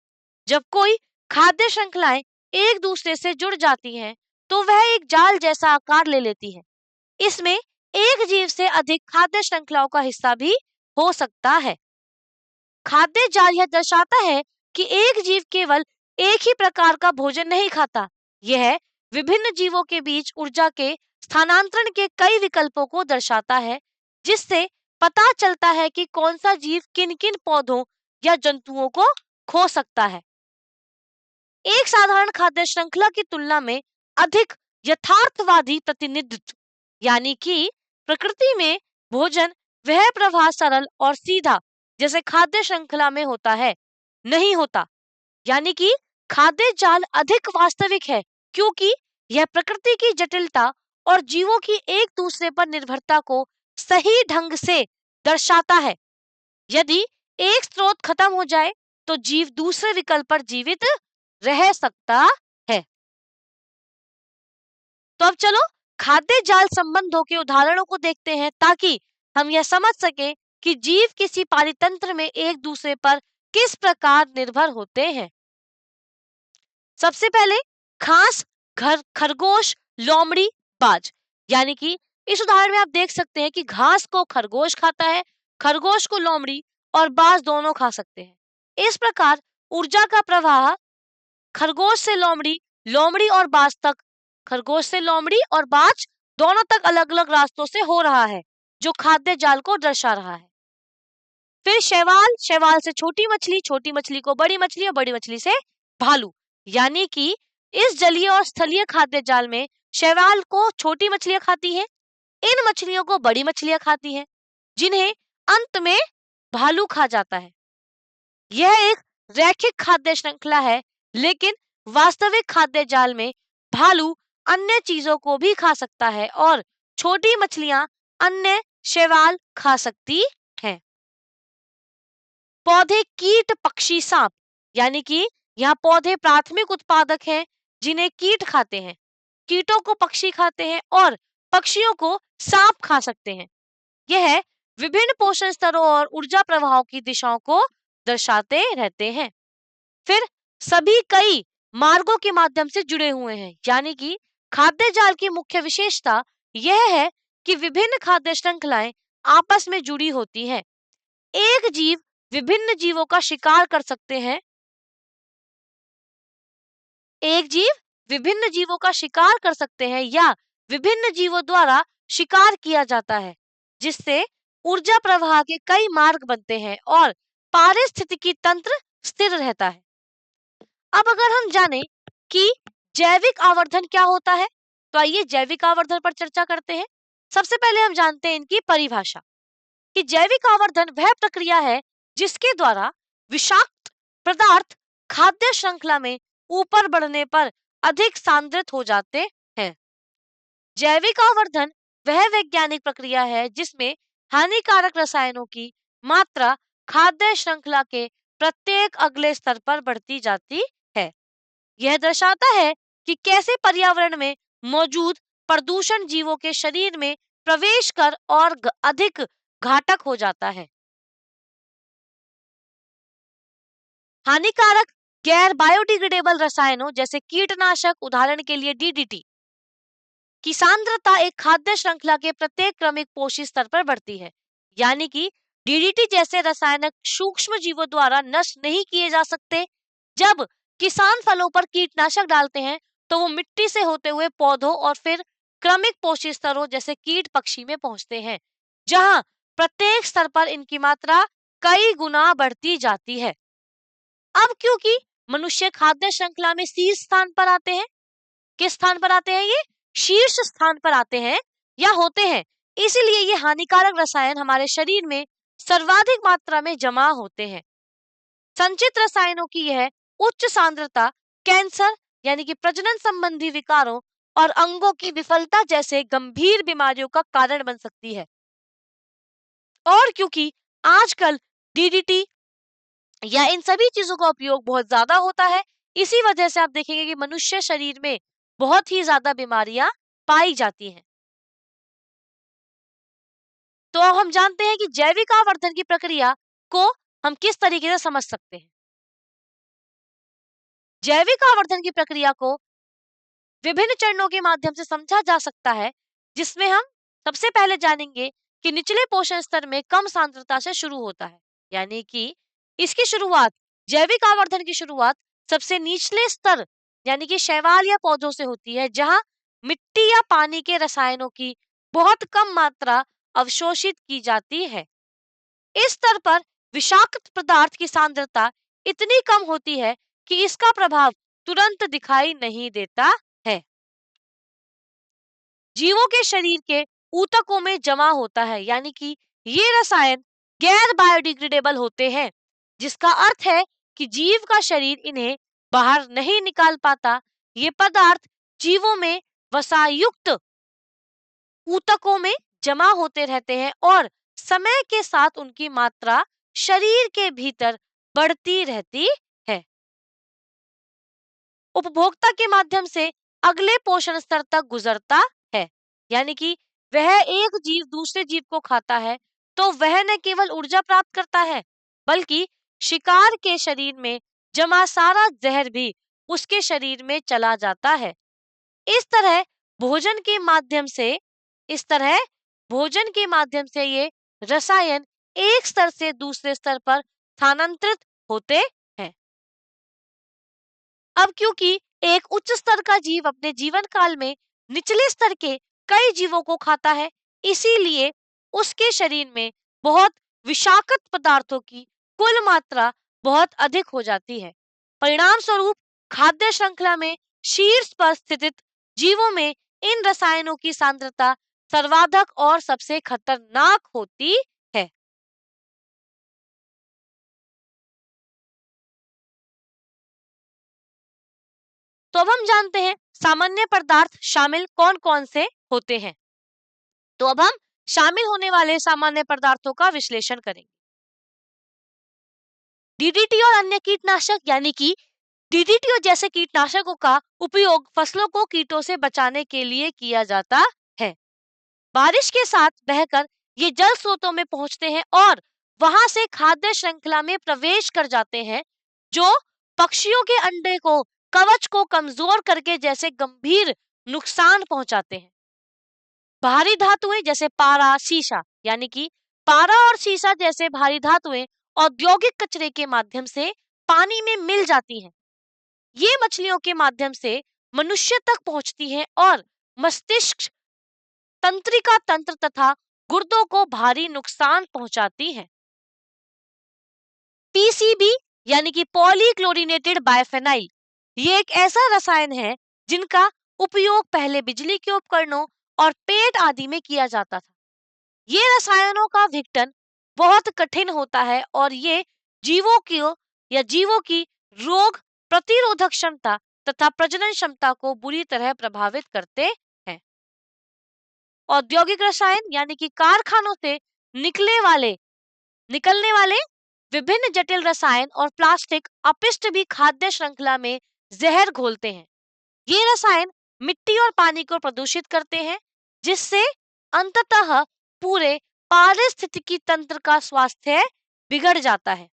जब कोई खाद्य श्रृंखलाएं एक दूसरे से जुड़ जाती हैं, तो वह एक जाल जैसा आकार ले लेती है। इसमें एक जीव से अधिक खाद्य श्रृंखलाओं का हिस्सा भी हो सकता है। खाद्य जाल यह दर्शाता है कि एक जीव केवल एक ही प्रकार का भोजन नहीं खाता, यह विभिन्न जीवों के बीच ऊर्जा के स्थानांतरण के कई विकल्पों को दर्शाता है, जिससे पता चलता है कि कौन सा जीव किन किन पौधों या जंतुओं को खो सकता है। एक साधारण खाद्य श्रृंखला की तुलना में अधिक यथार्थवादी प्रतिनिधित्व यानी कि प्रकृति में भोजन वह प्रवाह सरल और सीधा जैसे खाद्य श्रृंखला में होता है नहीं होता। यानी कि खाद्य जाल अधिक वास्तविक है क्योंकि यह प्रकृति की जटिलता और जीवों की एक दूसरे पर निर्भरता को सही ढंग से दर्शाता है। यदि एक स्रोत खत्म हो जाए तो जीव दूसरे विकल्प पर जीवित रह सकता है। तो अब चलो खाद्य जाल संबंधों के उदाहरणों को देखते हैं ताकि हम यह समझ सके कि जीव किसी पारितंत्र में एक दूसरे पर किस प्रकार निर्भर होते हैं। सबसे पहले घास, घर, खरगोश, लोमड़ी, बाज। यानी कि इस उदाहरण में आप देख सकते हैं कि घास को खरगोश खाता है, खरगोश को लोमड़ी और बाज दोनों खा सकते हैं। इस प्रकार ऊर्जा का प्रवाह खरगोश से लोमड़ी, लोमड़ी और बाज तक, खरगोश से लोमड़ी और बाज दोनों तक अलग अलग रास्तों से हो रहा है, जो खाद्य जाल को दर्शा रहा है। फिर शैवाल, शैवाल से छोटी मछली को बड़ी मछली और बड़ी मछली से भालू। यानी कि इस जलीय और स्थलीय खाद्य जाल में शैवाल को छोटी मछलियां खाती है, इन मछलियों को बड़ी मछलियां खाती हैं, जिन्हें अंत में भालू खा जाता है। यह एक रैखिक खाद्य श्रृंखला है, लेकिन वास्तविक खाद्य जाल में भालू अन्य चीजों को भी खा सकता है और छोटी मछलियां अन्य शैवाल खा सकती हैं। पौधे, कीट, पक्षी, सांप। यानी कि यहाँ पौधे प्राथमिक उत्पादक हैं जिन्हें कीट खाते हैं, कीटों को पक्षी खाते हैं और पक्षियों को सांप खा सकते हैं। यह विभिन्न पोषण स्तरों और ऊर्जा प्रवाहों की दिशाओं को दर्शाते रहते हैं। फिर सभी कई मार्गों के माध्यम से जुड़े हुए हैं, यानी कि खाद्य जाल की मुख्य विशेषता यह है कि विभिन्न खाद्य श्रृंखलाएं आपस में जुड़ी होती हैं। एक जीव विभिन्न जीवों का शिकार कर सकते हैं, एक जीव विभिन्न जीवों का शिकार कर सकते हैं या विभिन्न जीवों द्वारा शिकार किया जाता है, जिससे ऊर्जा प्रवाह के कई मार्ग बनते हैं और पारिस्थितिकी तंत्र स्थिर रहता है। अब अगर हम जानें कि जैविक आवर्धन क्या होता है, तो आइए जैविक आवर्धन पर चर्चा करते हैं। सबसे पहले हम जानते हैं इनकी परिभाषा कि जैविक आवर्धन वह प्रक्रिया है जिसके द्वारा विषाक्त पदार्थ खाद्य श्रृंखला में ऊपर बढ़ने पर अधिक सांद्रित हो जाते हैं। जैविक आवर्धन वह वैज्ञानिक प्रक्रिया है जिसमें हानिकारक रसायनों की मात्रा खाद्य श्रृंखला के प्रत्येक अगले स्तर पर बढ़ती जाती है। यह दर्शाता है कि कैसे पर्यावरण में मौजूद प्रदूषण जीवों के शरीर में प्रवेश कर और अधिक घातक हो जाता है। हानिकारक गैर बायोडिग्रेडेबल रसायनों जैसे कीटनाशक, उदाहरण के लिए डीडीटी, की सांद्रता एक खाद्य श्रृंखला के प्रत्येक क्रमिक पोषी स्तर पर बढ़ती है। यानी कि डीडीटी जैसे रसायन सूक्ष्म जीवों द्वारा नष्ट नहीं किए जा सकते। जब किसान फलों पर कीटनाशक डालते हैं तो वो मिट्टी से होते हुए पौधों और फिर क्रमिक पोषी स्तरों जैसे कीट पक्षी में पहुंचते हैं, जहां प्रत्येक स्तर पर इनकी मात्रा कई गुना बढ़ती जाती है। अब क्योंकि मनुष्य खाद्य श्रृंखला में शीर्ष स्थान पर आते हैं, किस स्थान पर आते हैं? ये शीर्ष स्थान पर आते हैं या होते हैं, इसीलिए ये हानिकारक रसायन हमारे शरीर में सर्वाधिक मात्रा में जमा होते हैं। संचित रसायनों की यह उच्च सांद्रता कैंसर यानी कि प्रजनन संबंधी विकारों और अंगों की विफलता जैसे गंभीर बीमारियों का कारण बन सकती है। और क्योंकि आजकल डीडीटी या इन सभी चीजों का उपयोग बहुत ज्यादा होता है, इसी वजह से आप देखेंगे कि मनुष्य शरीर में बहुत ही ज्यादा बीमारियां पाई जाती हैं। तो अब हम जानते हैं कि जैविक आवर्धन की प्रक्रिया को हम किस तरीके से समझ सकते हैं। जैविक आवर्धन की प्रक्रिया को विभिन्न चरणों के माध्यम से समझा जा सकता है, जिसमें हम सबसे पहले जानेंगे कि निचले पोषण स्तर में कम सांद्रता से शुरू होता है। यानी कि इसकी शुरुआत, जैविक आवर्धन की शुरुआत सबसे निचले स्तर यानी कि शैवाल या पौधों से होती है, जहां मिट्टी या पानी के रसायनों की बहुत कम मात्रा अवशोषित की जाती है। इस स्तर पर विषाक्त पदार्थ की सांद्रता इतनी कम होती है कि इसका प्रभाव तुरंत दिखाई नहीं देता है। जीवों के शरीर के ऊतकों में जमा होता है, यानी कि ये रसायन गैर बायोडिग्रेडेबल होते हैं, जिसका अर्थ है कि जीव का शरीर इन्हें बाहर नहीं निकाल पाता। ये पदार्थ जीवों में वसायुक्त ऊतकों में जमा होते रहते हैं और समय के साथ उनकी मात्रा शरीर के भीतर बढ़ती रहती है। उपभोक्ता के माध्यम से अगले पोषण स्तर तक गुजरता है। यानी कि वह एक जीव दूसरे जीव को खाता है तो वह न केवल ऊर्जा प्राप्त करता है बल्कि शिकार के शरीर में जमा सारा जहर भी उसके शरीर में चला जाता है। इस तरह भोजन के माध्यम से इस तरह भोजन के माध्यम से ये रसायन एक स्तर से दूसरे स्तर पर स्थानांतरित होते हैं। अब क्योंकि एक उच्च स्तर का जीव अपने जीवन काल में निचले स्तर के कई जीवों को खाता है, इसीलिए उसके शरीर में बहुत विषाक्त पदार्थों की कुल मात्रा बहुत अधिक हो जाती है। परिणाम स्वरूप खाद्य श्रृंखला में शीर्ष पर स्थित जीवों में इन रसायनों की सांद्रता सर्वाधिक और सबसे खतरनाक होती है। तो अब हम जानते हैं सामान्य पदार्थ शामिल कौन कौन से होते हैं। तो अब हम शामिल होने वाले सामान्य पदार्थों का विश्लेषण करेंगे। डीडीटी और अन्य कीटनाशक यानी कि डीडीटी और जैसे कीटनाशकों का उपयोग फसलों को कीटों से बचाने के लिए किया जाता है। बारिश के साथ बहकर ये जल स्रोतों में पहुंचते हैं और वहां से खाद्य श्रृंखला में प्रवेश कर जाते हैं, जो पक्षियों के अंडे को कवच को कमजोर करके जैसे गंभीर नुकसान पहुंचाते हैं। भारी धातुएं जैसे पारा, शीशा यानी कि पारा और शीशा जैसे भारी धातुएं औद्योगिक कचरे के माध्यम से पानी में मिल जाती हैं। ये मछलियों के माध्यम से मनुष्य तक पहुंचती हैं और मस्तिष्क, तंत्रिका तंत्र तथा गुर्दों को भारी नुकसान पहुंचाती हैं। पीसीबी यानी कि पॉलीक्लोरिनेटेड बाइफेनाइल, ये एक ऐसा रसायन है जिनका उपयोग पहले बिजली के उपकरणों और पेट आदि में किया जाता था। ये रसायनों का विघटन बहुत कठिन होता है और ये जीवों की रोग प्रतिरोधक क्षमता तथा प्रजनन क्षमता को बुरी तरह प्रभावित करते हैं। औद्योगिक रसायन यानी कि कारखानों से निकलने वाले विभिन्न जटिल रसायन और प्लास्टिक अपशिष्ट भी खाद्य श्रृंखला में जहर घोलते हैं। ये रसायन मिट्टी और पानी को प्रदूषित करते हैं, जिससे अंततः पूरे पारिस्थितिकी तंत्र का स्वास्थ्य बिगड़ जाता है।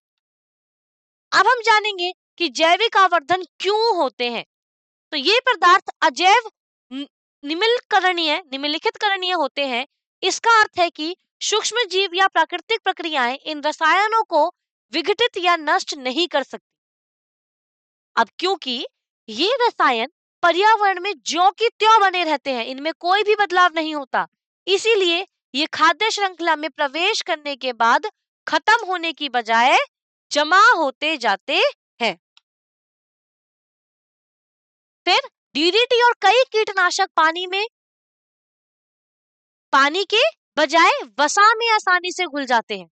अब हम जानेंगे कि जैविक आवर्धन क्यों होते हैं। तो ये पदार्थ अजैव निम्नलिखित करणीय होते हैं। इसका अर्थ है कि सूक्ष्म जीव या प्राकृतिक प्रक्रियाएं इन रसायनों को विघटित या नष्ट नहीं कर सकती। अब क्योंकि ये रसायन पर्यावरण में ज्यों की त्यों बने रहते हैं, इनमें कोई भी बदलाव नहीं होता, इसीलिए ये खाद्य श्रृंखला में प्रवेश करने के बाद खत्म होने की बजाय जमा होते जाते हैं। फिर डीडीटी और कई कीटनाशक पानी के बजाय वसा में आसानी से घुल जाते हैं।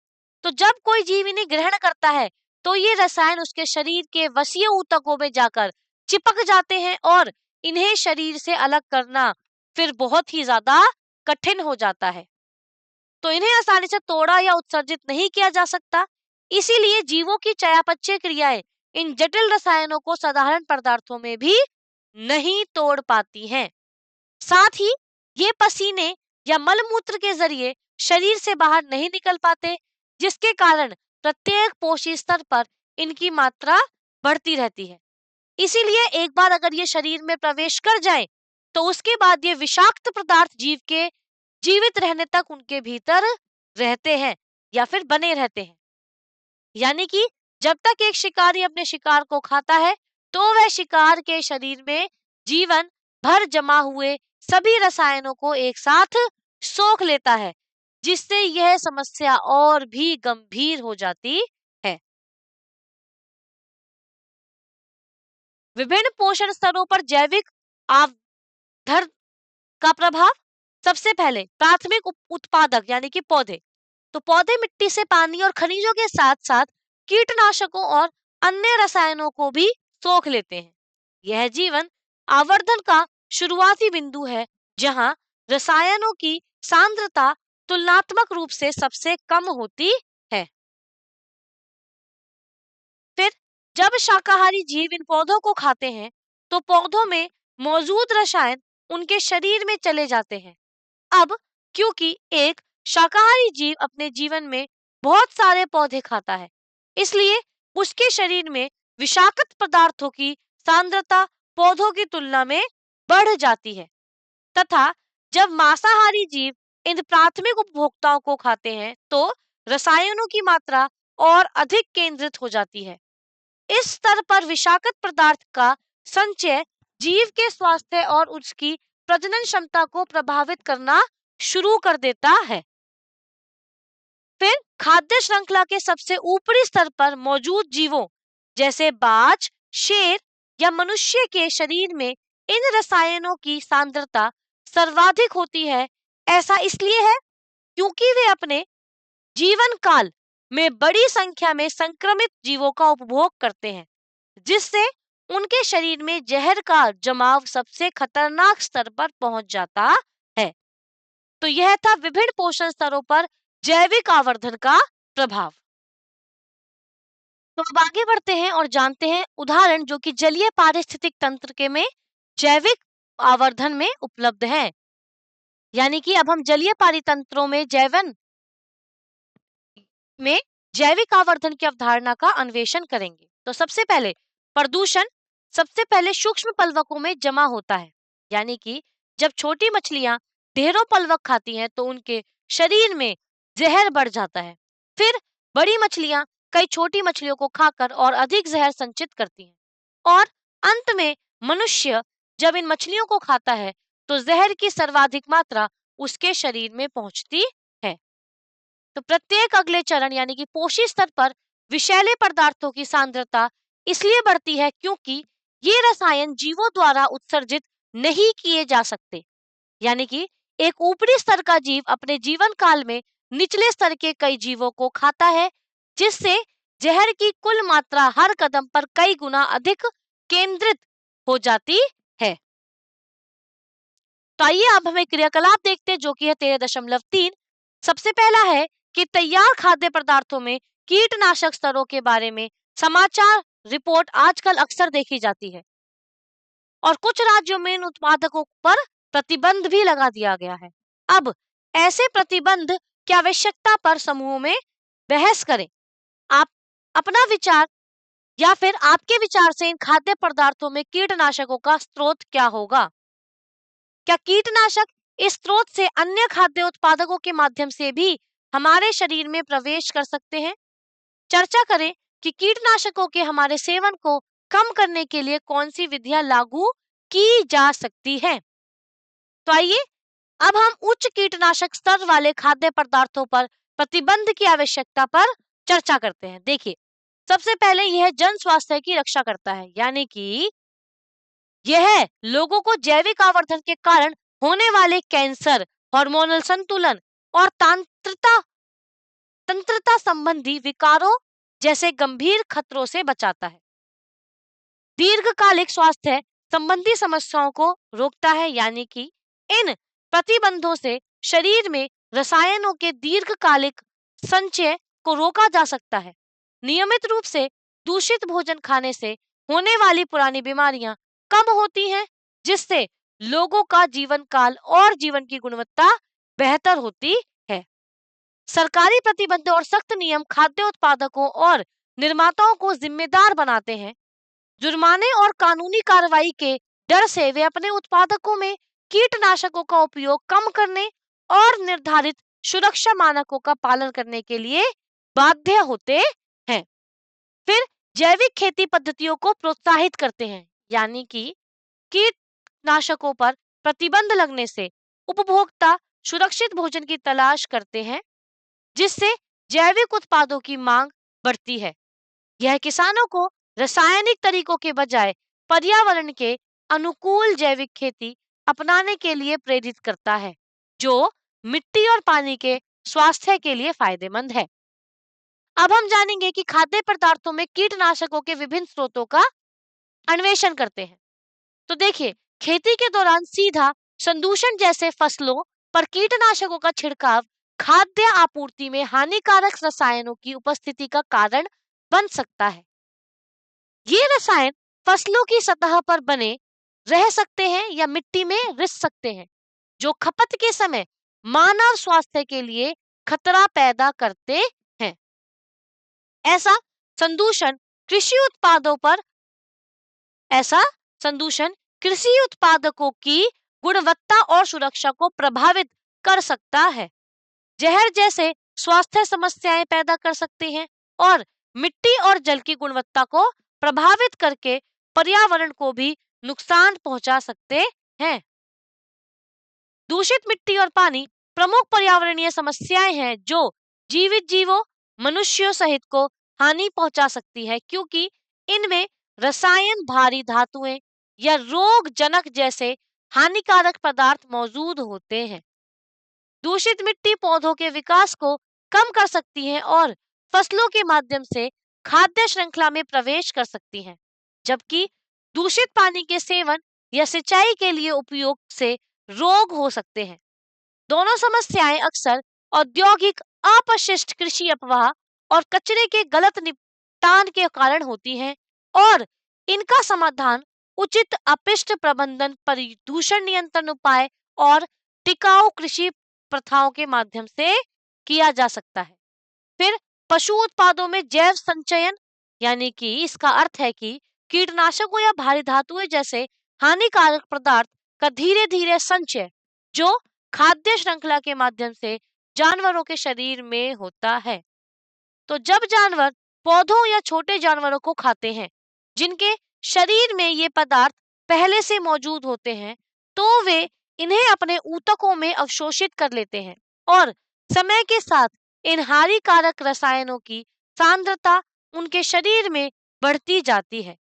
तो जब कोई जीव इन्हें ग्रहण करता है तो ये रसायन उसके शरीर के वसीय ऊतकों में जाकर चिपक जाते हैं और इन्हें शरीर से अलग करना फिर बहुत ही ज्यादा कठिन हो जाता है। तो इन्हें आसानी से तोड़ा या उत्सर्जित नहीं किया जा सकता, इसीलिए जीवों की चयापचय क्रियाएं इन जटिल रसायनों को साधारण पदार्थों में भी नहीं तोड़ पाती हैं। साथ ही ये पसीने या मलमूत्र के जरिए शरीर से बाहर नहीं निकल पाते, जिसके कारण प्रत्येक पोषी स्तर पर इनकी मात्रा बढ़ती रहती है। इसीलिए एक बार अगर ये शरीर में प्रवेश कर जाए तो उसके बाद ये विषाक्त पदार्थ जीव के जीवित रहने तक उनके भीतर रहते हैं या फिर बने रहते हैं। यानी कि जब तक एक शिकारी अपने शिकार को खाता है तो वह शिकार के शरीर में जीवन भर जमा हुए सभी रसायनों को एक साथ सोख लेता है, जिससे यह समस्या और भी गंभीर हो जाती है। विभिन्न पोषण स्तरों पर जैविक आवधर का प्रभाव। सबसे पहले प्राथमिक उत्पादक यानी कि पौधे। तो पौधे मिट्टी से पानी और खनिजों के साथ साथ कीटनाशकों और अन्य रसायनों को भी सोख लेते हैं। यह जीवन आवर्धन का शुरुआती बिंदु है, जहां रसायनों की सांद्रता तुलनात्मक रूप से सबसे कम होती है। फिर जब शाकाहारी जीव इन पौधों को खाते हैं तो पौधों में मौजूद रसायन उनके शरीर में चले जाते हैं। अब क्योंकि एक शाकाहारी जीव अपने जीवन में बहुत सारे पौधे खाता है, इसलिए उसके शरीर में विषाक्त पदार्थों की सांद्रता पौधों की तुलना में बढ़ जाती है, तथा जब मांसाहारी जीव इन प्राथमिक उपभोक्ताओं को खाते हैं तो रसायनों की मात्रा और अधिक केंद्रित हो जाती है। इस स्तर पर विषाक्त पदार्थ का संचय जीव के स्वास्थ्य और उसकी प्रजनन क्षमता को प्रभावित करना शुरू कर देता है। फिर खाद्य श्रृंखला के सबसे ऊपरी स्तर पर मौजूद जीवों जैसे बाज, शेर या मनुष्य के शरीर में इन रसायनों की सांद्रता सर्वाधिक होती है। ऐसा इसलिए है क्योंकि वे अपने जीवन काल में बड़ी संख्या में संक्रमित जीवों का उपभोग करते हैं, जिससे उनके शरीर में जहर का जमाव सबसे खतरनाक स्तर पर पहुंच जाता है। तो यह था विभिन्न पोषण स्तरों पर जैविक आवर्धन का प्रभाव। तो अब आगे बढ़ते हैं और जानते हैं उदाहरण जो कि जलीय पारिस्थितिक तंत्र के में जैविक आवर्धन में उपलब्ध हैं। यानी कि अब हम जलीय पारितंत्रों में जैविक आवर्धन की अवधारणा का अन्वेषण करेंगे। तो सबसे पहले प्रदूषण सबसे पहले सूक्ष्म पलवकों में जमा होता है। यानी कि जब छोटी मछलियां ढेरों पलवक खाती हैं तो उनके शरीर में जहर बढ़ जाता है। फिर बड़ी मछलियां कई छोटी मछलियों को खाकर और अधिक जहर संचित करती हैं, और अंत में मनुष्य जब इन मछलियों को खाता है तो जहर की सर्वाधिक मात्रा उसके शरीर में पहुंचती है। तो प्रत्येक अगले चरण यानी कि पोषी स्तर पर विषैले पदार्थों की सांद्रता इसलिए बढ़ती है क्योंकि ये रसायन जीवों द्वारा उत्सर्जित नहीं किए जा सकते। यानी कि एक ऊपरी स्तर का जीव अपने जीवन काल में निचले स्तर के कई जीवों को खाता है, जिससे जहर की कुल मात्रा हर कदम पर कई गुना अधिक केंद्रित हो जाती है। तो आइए अब हमें क्रियाकलाप देखते हैं जो कि है 13.3। सबसे पहला है कि तैयार खाद्य पदार्थों में कीटनाशक स्तरों के बारे में समाचार रिपोर्ट आजकल अक्सर देखी जाती है, और कुछ राज्यों में इन उत्पादकों पर प्रतिबंध भी लगा दिया गया है। अब ऐसे प्रतिबंध की आवश्यकता पर समूहों में बहस करें। आप अपना विचार या फिर आपके विचार से इन खाद्य पदार्थों में कीटनाशकों का स्रोत क्या होगा? क्या कीटनाशक इस स्रोत से अन्य खाद्य उत्पादकों के माध्यम से भी हमारे शरीर में प्रवेश कर सकते हैं? चर्चा करें कि कीटनाशकों के हमारे सेवन को कम करने के लिए कौन सी विधियां लागू की जा सकती हैं। तो आइए अब हम उच्च कीटनाशक स्तर वाले खाद्य पदार्थों पर प्रतिबंध की आवश्यकता पर चर्चा करते हैं। देखिए, सबसे पहले यह जन स्वास्थ्य की रक्षा करता है, यानी कि यह लोगों को जैविक आवर्धन के कारण होने वाले कैंसर, हार्मोनल संतुलन और तंत्रता संबंधी विकारों जैसे गंभीर खतरों से बचाता है। दीर्घकालिक स्वास्थ्य संबंधी समस्याओं को रोकता है, यानी कि इन प्रतिबंधों से शरीर में रसायनों के दीर्घकालिक संचय को रोका जा सकता है। नियमित रूप से दूषित भोजन खाने से होने वाली पुरानी बीमारियां कम होती हैं, जिससे लोगों का जीवन काल और जीवन की गुणवत्ता बेहतर होती है। सरकारी प्रतिबंध और सख्त नियम खाद्य उत्पादकों और निर्माताओं को जिम्मेदार बनाते हैं। जुर्माने और कानूनी कार्रवाई के डर से वे अपने उत्पादकों में कीटनाशकों का उपयोग कम करने और निर्धारित सुरक्षा मानकों का पालन करने के लिए बाध्य होते हैं। फिर जैविक खेती पद्धतियों को प्रोत्साहित करते हैं, यानी कि कीटनाशकों पर प्रतिबंध लगने से उपभोक्ता सुरक्षित भोजन की तलाश करते हैं, जिससे जैविक उत्पादों की मांग बढ़ती है। यह किसानों को रासायनिक तरीकों के बजाय पर्यावरण के अनुकूल जैविक खेती अपनाने के लिए प्रेरित करता है, जो मिट्टी और पानी के स्वास्थ्य के लिए फायदेमंद है। अब हम जानेंगे कि खाद्य पदार्थों में कीटनाशकों के विभिन्न स्रोतों का अन्वेषण करते हैं। तो देखिए, खेती के दौरान सीधा संदूषण जैसे फसलों पर कीटनाशकों का छिड़काव खाद्य आपूर्ति में हानिकारक रसायनों की उपस्थिति का कारण बन सकता है। ये रसायन फसलों की सतह पर बने रह सकते हैं या मिट्टी में रिस सकते हैं, जो खपत के समय मानव स्वास्थ्य के लिए खतरा पैदा करते हैं। ऐसा संदूषण कृषि उत्पादों पर ऐसा संदूषण कृषि उत्पादकों की गुणवत्ता और सुरक्षा को प्रभावित कर सकता है, जहर जैसे स्वास्थ्य समस्याएं पैदा कर सकते हैं और मिट्टी और जल की गुणवत्ता को प्रभावित करके पर्यावरण को भी नुकसान पहुंचा सकते हैं। दूषित मिट्टी और पानी प्रमुख पर्यावरणीय समस्याएं हैं जो जीवित जीवों, मनुष्यों सहित को हानि पहुंचा सकती है, क्योंकि इनमें रसायन, भारी धातुएं या रोगजनक जैसे हानिकारक पदार्थ मौजूद होते हैं। दूषित मिट्टी पौधों के विकास को कम कर सकती है और फसलों के माध्यम से खाद्य श्रृंखला में प्रवेश कर सकती हैं, जबकि दूषित पानी के सेवन या सिंचाई के लिए उपयोग से रोग हो सकते हैं। दोनों समस्याएं अक्सर औद्योगिक अपशिष्ट, कृषि अपवाह और कचरे के गलत निपटान के कारण होती हैं और इनका समाधान उचित अपशिष्ट प्रबंधन, प्रदूषण नियंत्रण उपाय और टिकाऊ कृषि प्रथाओं के माध्यम से किया जा सकता है। फिर पशु उत्पादों में जैव संचयन, यानी कि इसका अर्थ है कि कीटनाशकों या भारी धातुएं जैसे हानिकारक पदार्थ का धीरे धीरे संचय, जो खाद्य श्रृंखला के माध्यम से जानवरों के शरीर में होता है। तो जब जानवर पौधों या छोटे जानवरों को खाते हैं जिनके शरीर में ये पदार्थ पहले से मौजूद होते हैं, तो वे इन्हें अपने ऊतकों में अवशोषित कर लेते हैं और समय के साथ इन हानिकारक रसायनों की सांद्रता उनके शरीर में बढ़ती जाती है।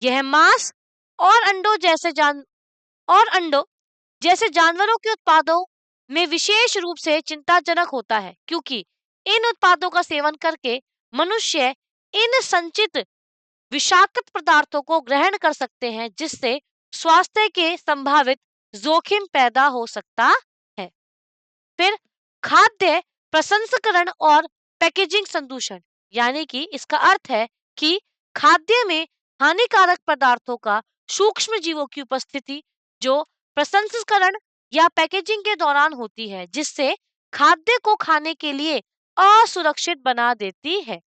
यह मांस और अंडों जैसे जानवरों के उत्पादों में विशेष रूप से चिंताजनक होता है, क्योंकि इन उत्पादों का सेवन करके मनुष्य इन संचित विषाक्त पदार्थों को ग्रहण कर सकते हैं, जिससे स्वास्थ्य के संभावित जोखिम पैदा हो सकता है। फिर खाद्य प्रसंस्करण और पैकेजिंग संदूषण, यानी कि इसका अर्थ है कि खाद्य में हानिकारक पदार्थों का सूक्ष्म जीवों की उपस्थिति जो प्रसंस्करण या पैकेजिंग के दौरान होती है, जिससे खाद्य को खाने के लिए असुरक्षित बना देती है।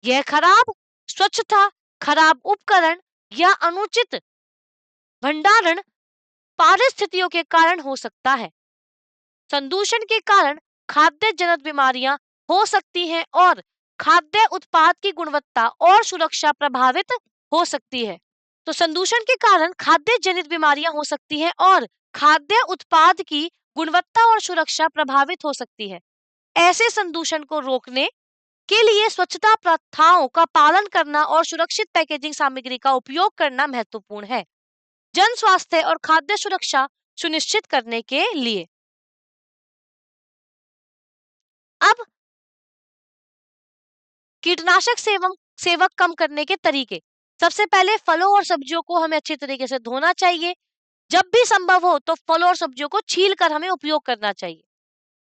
यह खराब स्वच्छता, खराब उपकरण या अनुचित भंडारण पारिस्थितियों के कारण हो सकता है। संदूषण के कारण खाद्य जनित बीमारियां हो सकती हैं और खाद्य उत्पाद की गुणवत्ता और सुरक्षा प्रभावित हो सकती है। तो संदूषण के कारण खाद्य जनित बीमारियां हो सकती हैं और खाद्य उत्पाद की गुणवत्ता और सुरक्षा प्रभावित हो सकती है। ऐसे संदूषण को रोकने के लिए स्वच्छता प्रथाओं का पालन करना और सुरक्षित पैकेजिंग सामग्री का उपयोग करना महत्वपूर्ण है, जन स्वास्थ्य और खाद्य सुरक्षा सुनिश्चित करने के लिए। अब कीटनाशक सेवक कम करने के तरीके। सबसे पहले फलों और सब्जियों को हमें अच्छी तरीके से धोना चाहिए। जब भी संभव हो तो फलों और सब्जियों को छील कर हमें उपयोग करना चाहिए।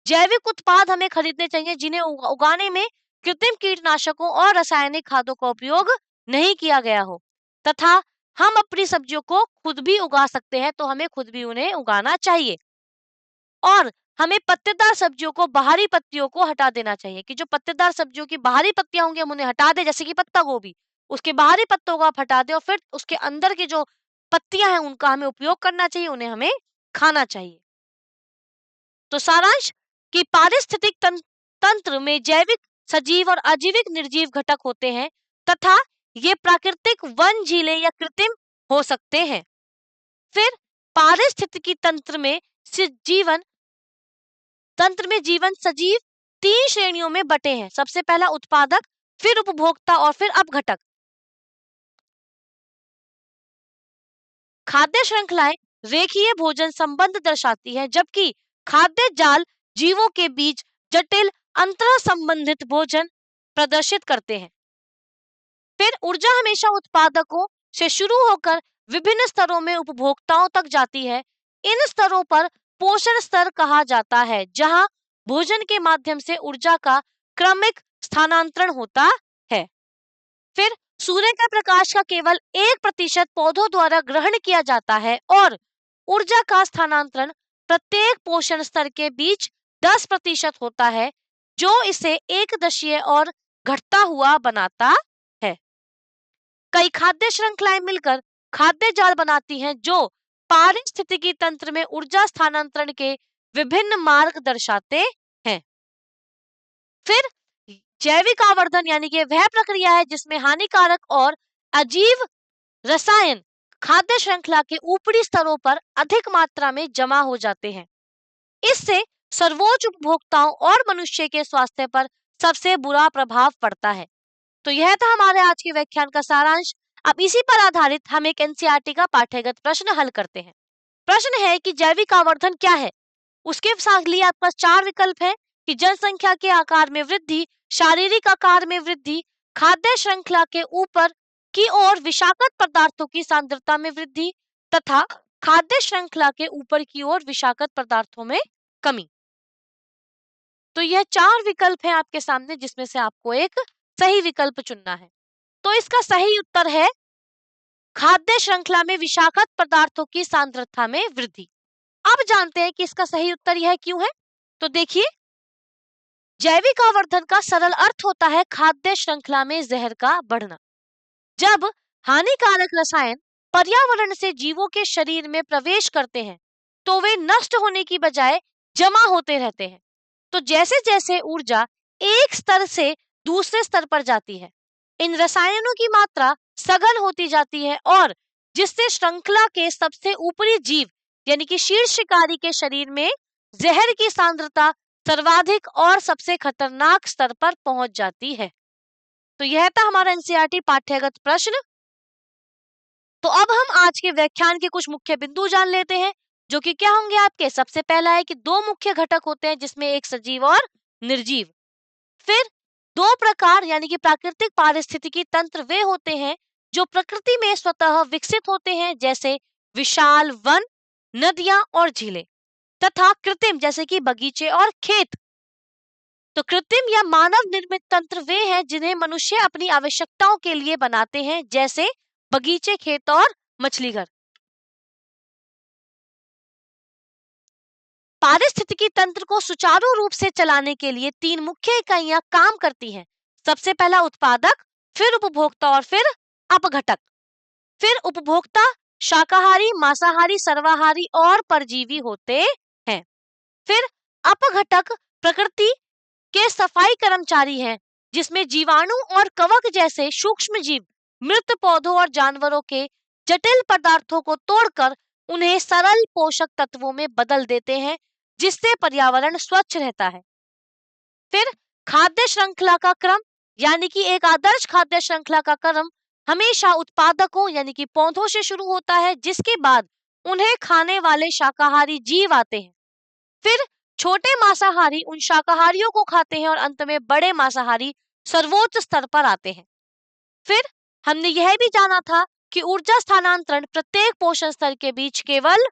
जैविक उत्पाद हमें खरीदने चाहिए जिन्हें उगाने में कृत्रिम कीटनाशकों और रासायनिक खादों का उपयोग नहीं किया गया हो, तथा हम अपनी सब्जियों को खुद भी उगा सकते हैं, तो हमें खुद भी उन्हें उगाना चाहिए। और हमें पत्तेदार सब्जियों को, बाहरी पत्तियों को हटा देना चाहिए कि जो पत्तेदार सब्जियों की बाहरी पत्तियां होंगी हम उन्हें हटा दें, जैसे कि पत्ता गोभी, उसके बाहरी पत्तों को आप हटा दें और फिर उसके अंदर की जो पत्तियां हैं उनका हमें उपयोग करना चाहिए, उन्हें हमें खाना चाहिए। तो सारांश कि पारिस्थितिक तंत्र में जैविक, सजीव और अजीविक निर्जीव घटक होते हैं तथा ये प्राकृतिक, वन, झीलें या कृत्रिम हो सकते हैं। फिर पारिस्थितिकी तंत्र में जीवन सजीव 3 श्रेणियों में बटे हैं। सबसे पहला उत्पादक, फिर उपभोक्ता और फिर अपघटक। खाद्य श्रृंखलाएं रेखीय भोजन संबंध दर्शाती है, जबकि खाद्य जाल जीवों के बीच जटिल अंतर संबंधित भोजन प्रदर्शित करते हैं। फिर ऊर्जा हमेशा उत्पादकों से शुरू होकर विभिन्न स्तरों में उपभोक्ताओं तक जाती है। इन स्तरों पर पोषण स्तर कहा जाता है, जहां भोजन के माध्यम से ऊर्जा का क्रमिक स्थानांतरण होता है। फिर सूर्य का प्रकाश का केवल 1% पौधों द्वारा ग्रहण किया जाता है और ऊर्जा का स्थानांतरण प्रत्येक पोषण स्तर के बीच 10% होता है, जो इसे एकदशीय और घटता हुआ बनाता है। कई खाद्य श्रृंखलाएं मिलकर खाद्य जाल बनाती हैं, जो पारिस्थितिकी तंत्र में ऊर्जा स्थानांतरण के विभिन्न मार्ग दर्शाते हैं। फिर जैविक आवर्धन यानी कि वह प्रक्रिया है जिसमें हानिकारक और अजीव रसायन खाद्य श्रृंखला के ऊपरी स्तरों पर अधिक मात्रा में जमा हो जाते हैं। इससे सर्वोच्च उपभोक्ताओं और मनुष्य के स्वास्थ्य पर सबसे बुरा प्रभाव पड़ता है। तो यह था हमारे आज के व्याख्यान का सारांश। अब इसी पर आधारित हम एक एनसीईआरटी का पाठ्यगत प्रश्न हल करते हैं। प्रश्न है कि जैविक आवर्धन क्या है। उसके साथ लिए आपके पास 4 विकल्प है कि जनसंख्या के आकार में वृद्धि, शारीरिक आकार में वृद्धि, खाद्य श्रृंखला के ऊपर की ओर विषाक्त पदार्थों की सांद्रता में वृद्धि तथा खाद्य श्रृंखला के ऊपर की ओर विषाक्त पदार्थों में कमी। तो यह 4 विकल्प हैं आपके सामने, जिसमें से आपको एक सही विकल्प चुनना है। तो इसका सही उत्तर है खाद्य श्रृंखला में विषाक्त पदार्थों की सांद्रता में वृद्धि। अब जानते हैं कि इसका सही उत्तर यह क्यों है। तो देखिए, जैविक आवर्धन का सरल अर्थ होता है खाद्य श्रृंखला में जहर का बढ़ना। जब हानिकारक रसायन पर्यावरण से जीवों के शरीर में प्रवेश करते हैं, तो वे नष्ट होने की बजाय जमा होते रहते हैं। तो जैसे जैसे ऊर्जा एक स्तर से दूसरे स्तर पर जाती है, इन रसायनों की मात्रा सघन होती जाती है और जिससे श्रृंखला के सबसे ऊपरी जीव यानी कि शीर्षकारी के शरीर में जहर की सांद्रता सर्वाधिक और सबसे खतरनाक स्तर पर पहुंच जाती है। तो यह था हमारा एनसीईआरटी पाठ्यगत प्रश्न। तो अब हम आज के व्याख्यान के कुछ मुख्य बिंदु जान लेते हैं, जो कि क्या होंगे आपके। सबसे पहला है कि 2 मुख्य घटक होते हैं, जिसमें एक सजीव और निर्जीव। फिर 2 प्रकार यानी कि प्राकृतिक पारिस्थितिकी तंत्र वे होते हैं जो प्रकृति में स्वतः विकसित होते हैं, जैसे विशाल वन, नदियां और झीलें, तथा कृत्रिम जैसे कि बगीचे और खेत। तो कृत्रिम या मानव निर्मित तंत्र वे हैं जिन्हें मनुष्य अपनी आवश्यकताओं के लिए बनाते हैं, जैसे बगीचे, खेत और मछली घर। पारिस्थितिकी तंत्र को सुचारू रूप से चलाने के लिए 3 मुख्य इकाइयां काम करती हैं। सबसे पहला उत्पादक, फिर उपभोक्ता और फिर अपघटक। फिर उपभोक्ता शाकाहारी, मांसाहारी, सर्वाहारी और परजीवी होते हैं। फिर अपघटक प्रकृति के सफाई कर्मचारी हैं, जिसमें जीवाणु और कवक जैसे सूक्ष्म जीव मृत पौधों और जानवरों के जटिल पदार्थों को तोड़कर उन्हें सरल पोषक तत्वों में बदल देते हैं, जिससे पर्यावरण स्वच्छ रहता है। फिर खाद्य श्रृंखला का क्रम यानी कि एक आदर्श खाद्य श्रृंखला का क्रम हमेशा उत्पादकों यानी कि पौधों से शुरू होता है, जिसके बाद उन्हें खाने वाले शाकाहारी जीव आते हैं। फिर छोटे मांसाहारी उन शाकाहारियों को खाते हैं और अंत में बड़े मांसाहारी सर्वोच्च स्तर पर आते हैं। फिर हमने यह भी जाना था कि ऊर्जा स्थानांतरण प्रत्येक पोषण स्तर के बीच केवल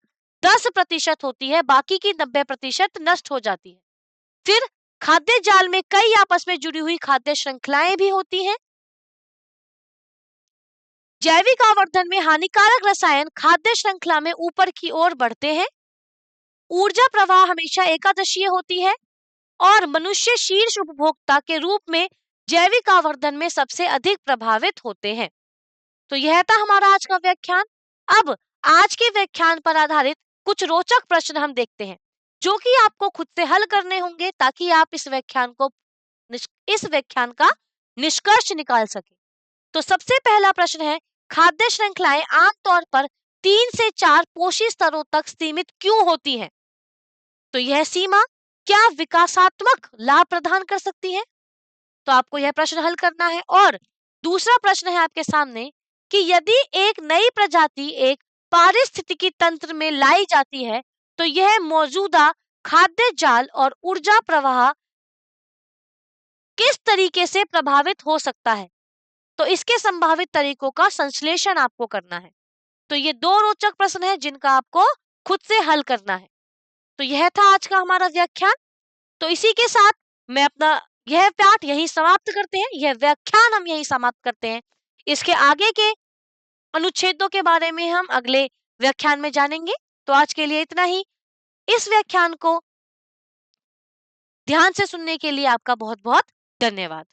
10% होती है, बाकी की 90% नष्ट हो जाती है। फिर खाद्य जाल में कई आपस में जुड़ी हुई खाद्य श्रृंखलाएं भी होती हैं। जैविक आवर्धन में हानिकारक रसायन खाद्य श्रृंखला में ऊपर की ओर बढ़ते हैं। ऊर्जा प्रवाह हमेशा एकादशीय होती है और मनुष्य शीर्ष उपभोक्ता के रूप में जैविक आवर्धन में सबसे अधिक प्रभावित होते हैं। तो यह था हमारा आज का व्याख्यान। अब आज के व्याख्यान पर आधारित कुछ रोचक प्रश्न हम देखते हैं, जो कि आपको खुद से हल करने होंगे ताकि आप इस व्याख्यान का निष्कर्ष निकाल सके। तो सबसे पहला प्रश्न है, खाद्य श्रृंखलाएं आमतौर पर 3 से 4 पोषी स्तरों तक सीमित क्यों होती हैं? तो यह सीमा क्या विकासात्मक लाभ प्रदान कर सकती है? तो आपको यह प्रश्न हल करना है। और दूसरा प्रश्न है आपके सामने कि यदि एक नई प्रजाति एक पारिस्थितिकी तंत्र में लाई जाती है, तो यह मौजूदा खाद्य जाल और ऊर्जा प्रवाह किस तरीके से प्रभावित हो सकता है? तो इसके संभावित तरीकों का संश्लेषण आपको करना है। तो ये 2 रोचक प्रश्न हैं जिनका आपको खुद से हल करना है। तो यह था आज का हमारा व्याख्यान। तो इसी के साथ मैं अपना यह पाठ यहीं समाप्त करते हैं, यह व्याख्यान हम यहीं समाप्त करते हैं। इसके आगे के अनुच्छेदों के बारे में हम अगले व्याख्यान में जानेंगे। तो आज के लिए इतना ही। इस व्याख्यान को ध्यान से सुनने के लिए आपका बहुत बहुत धन्यवाद।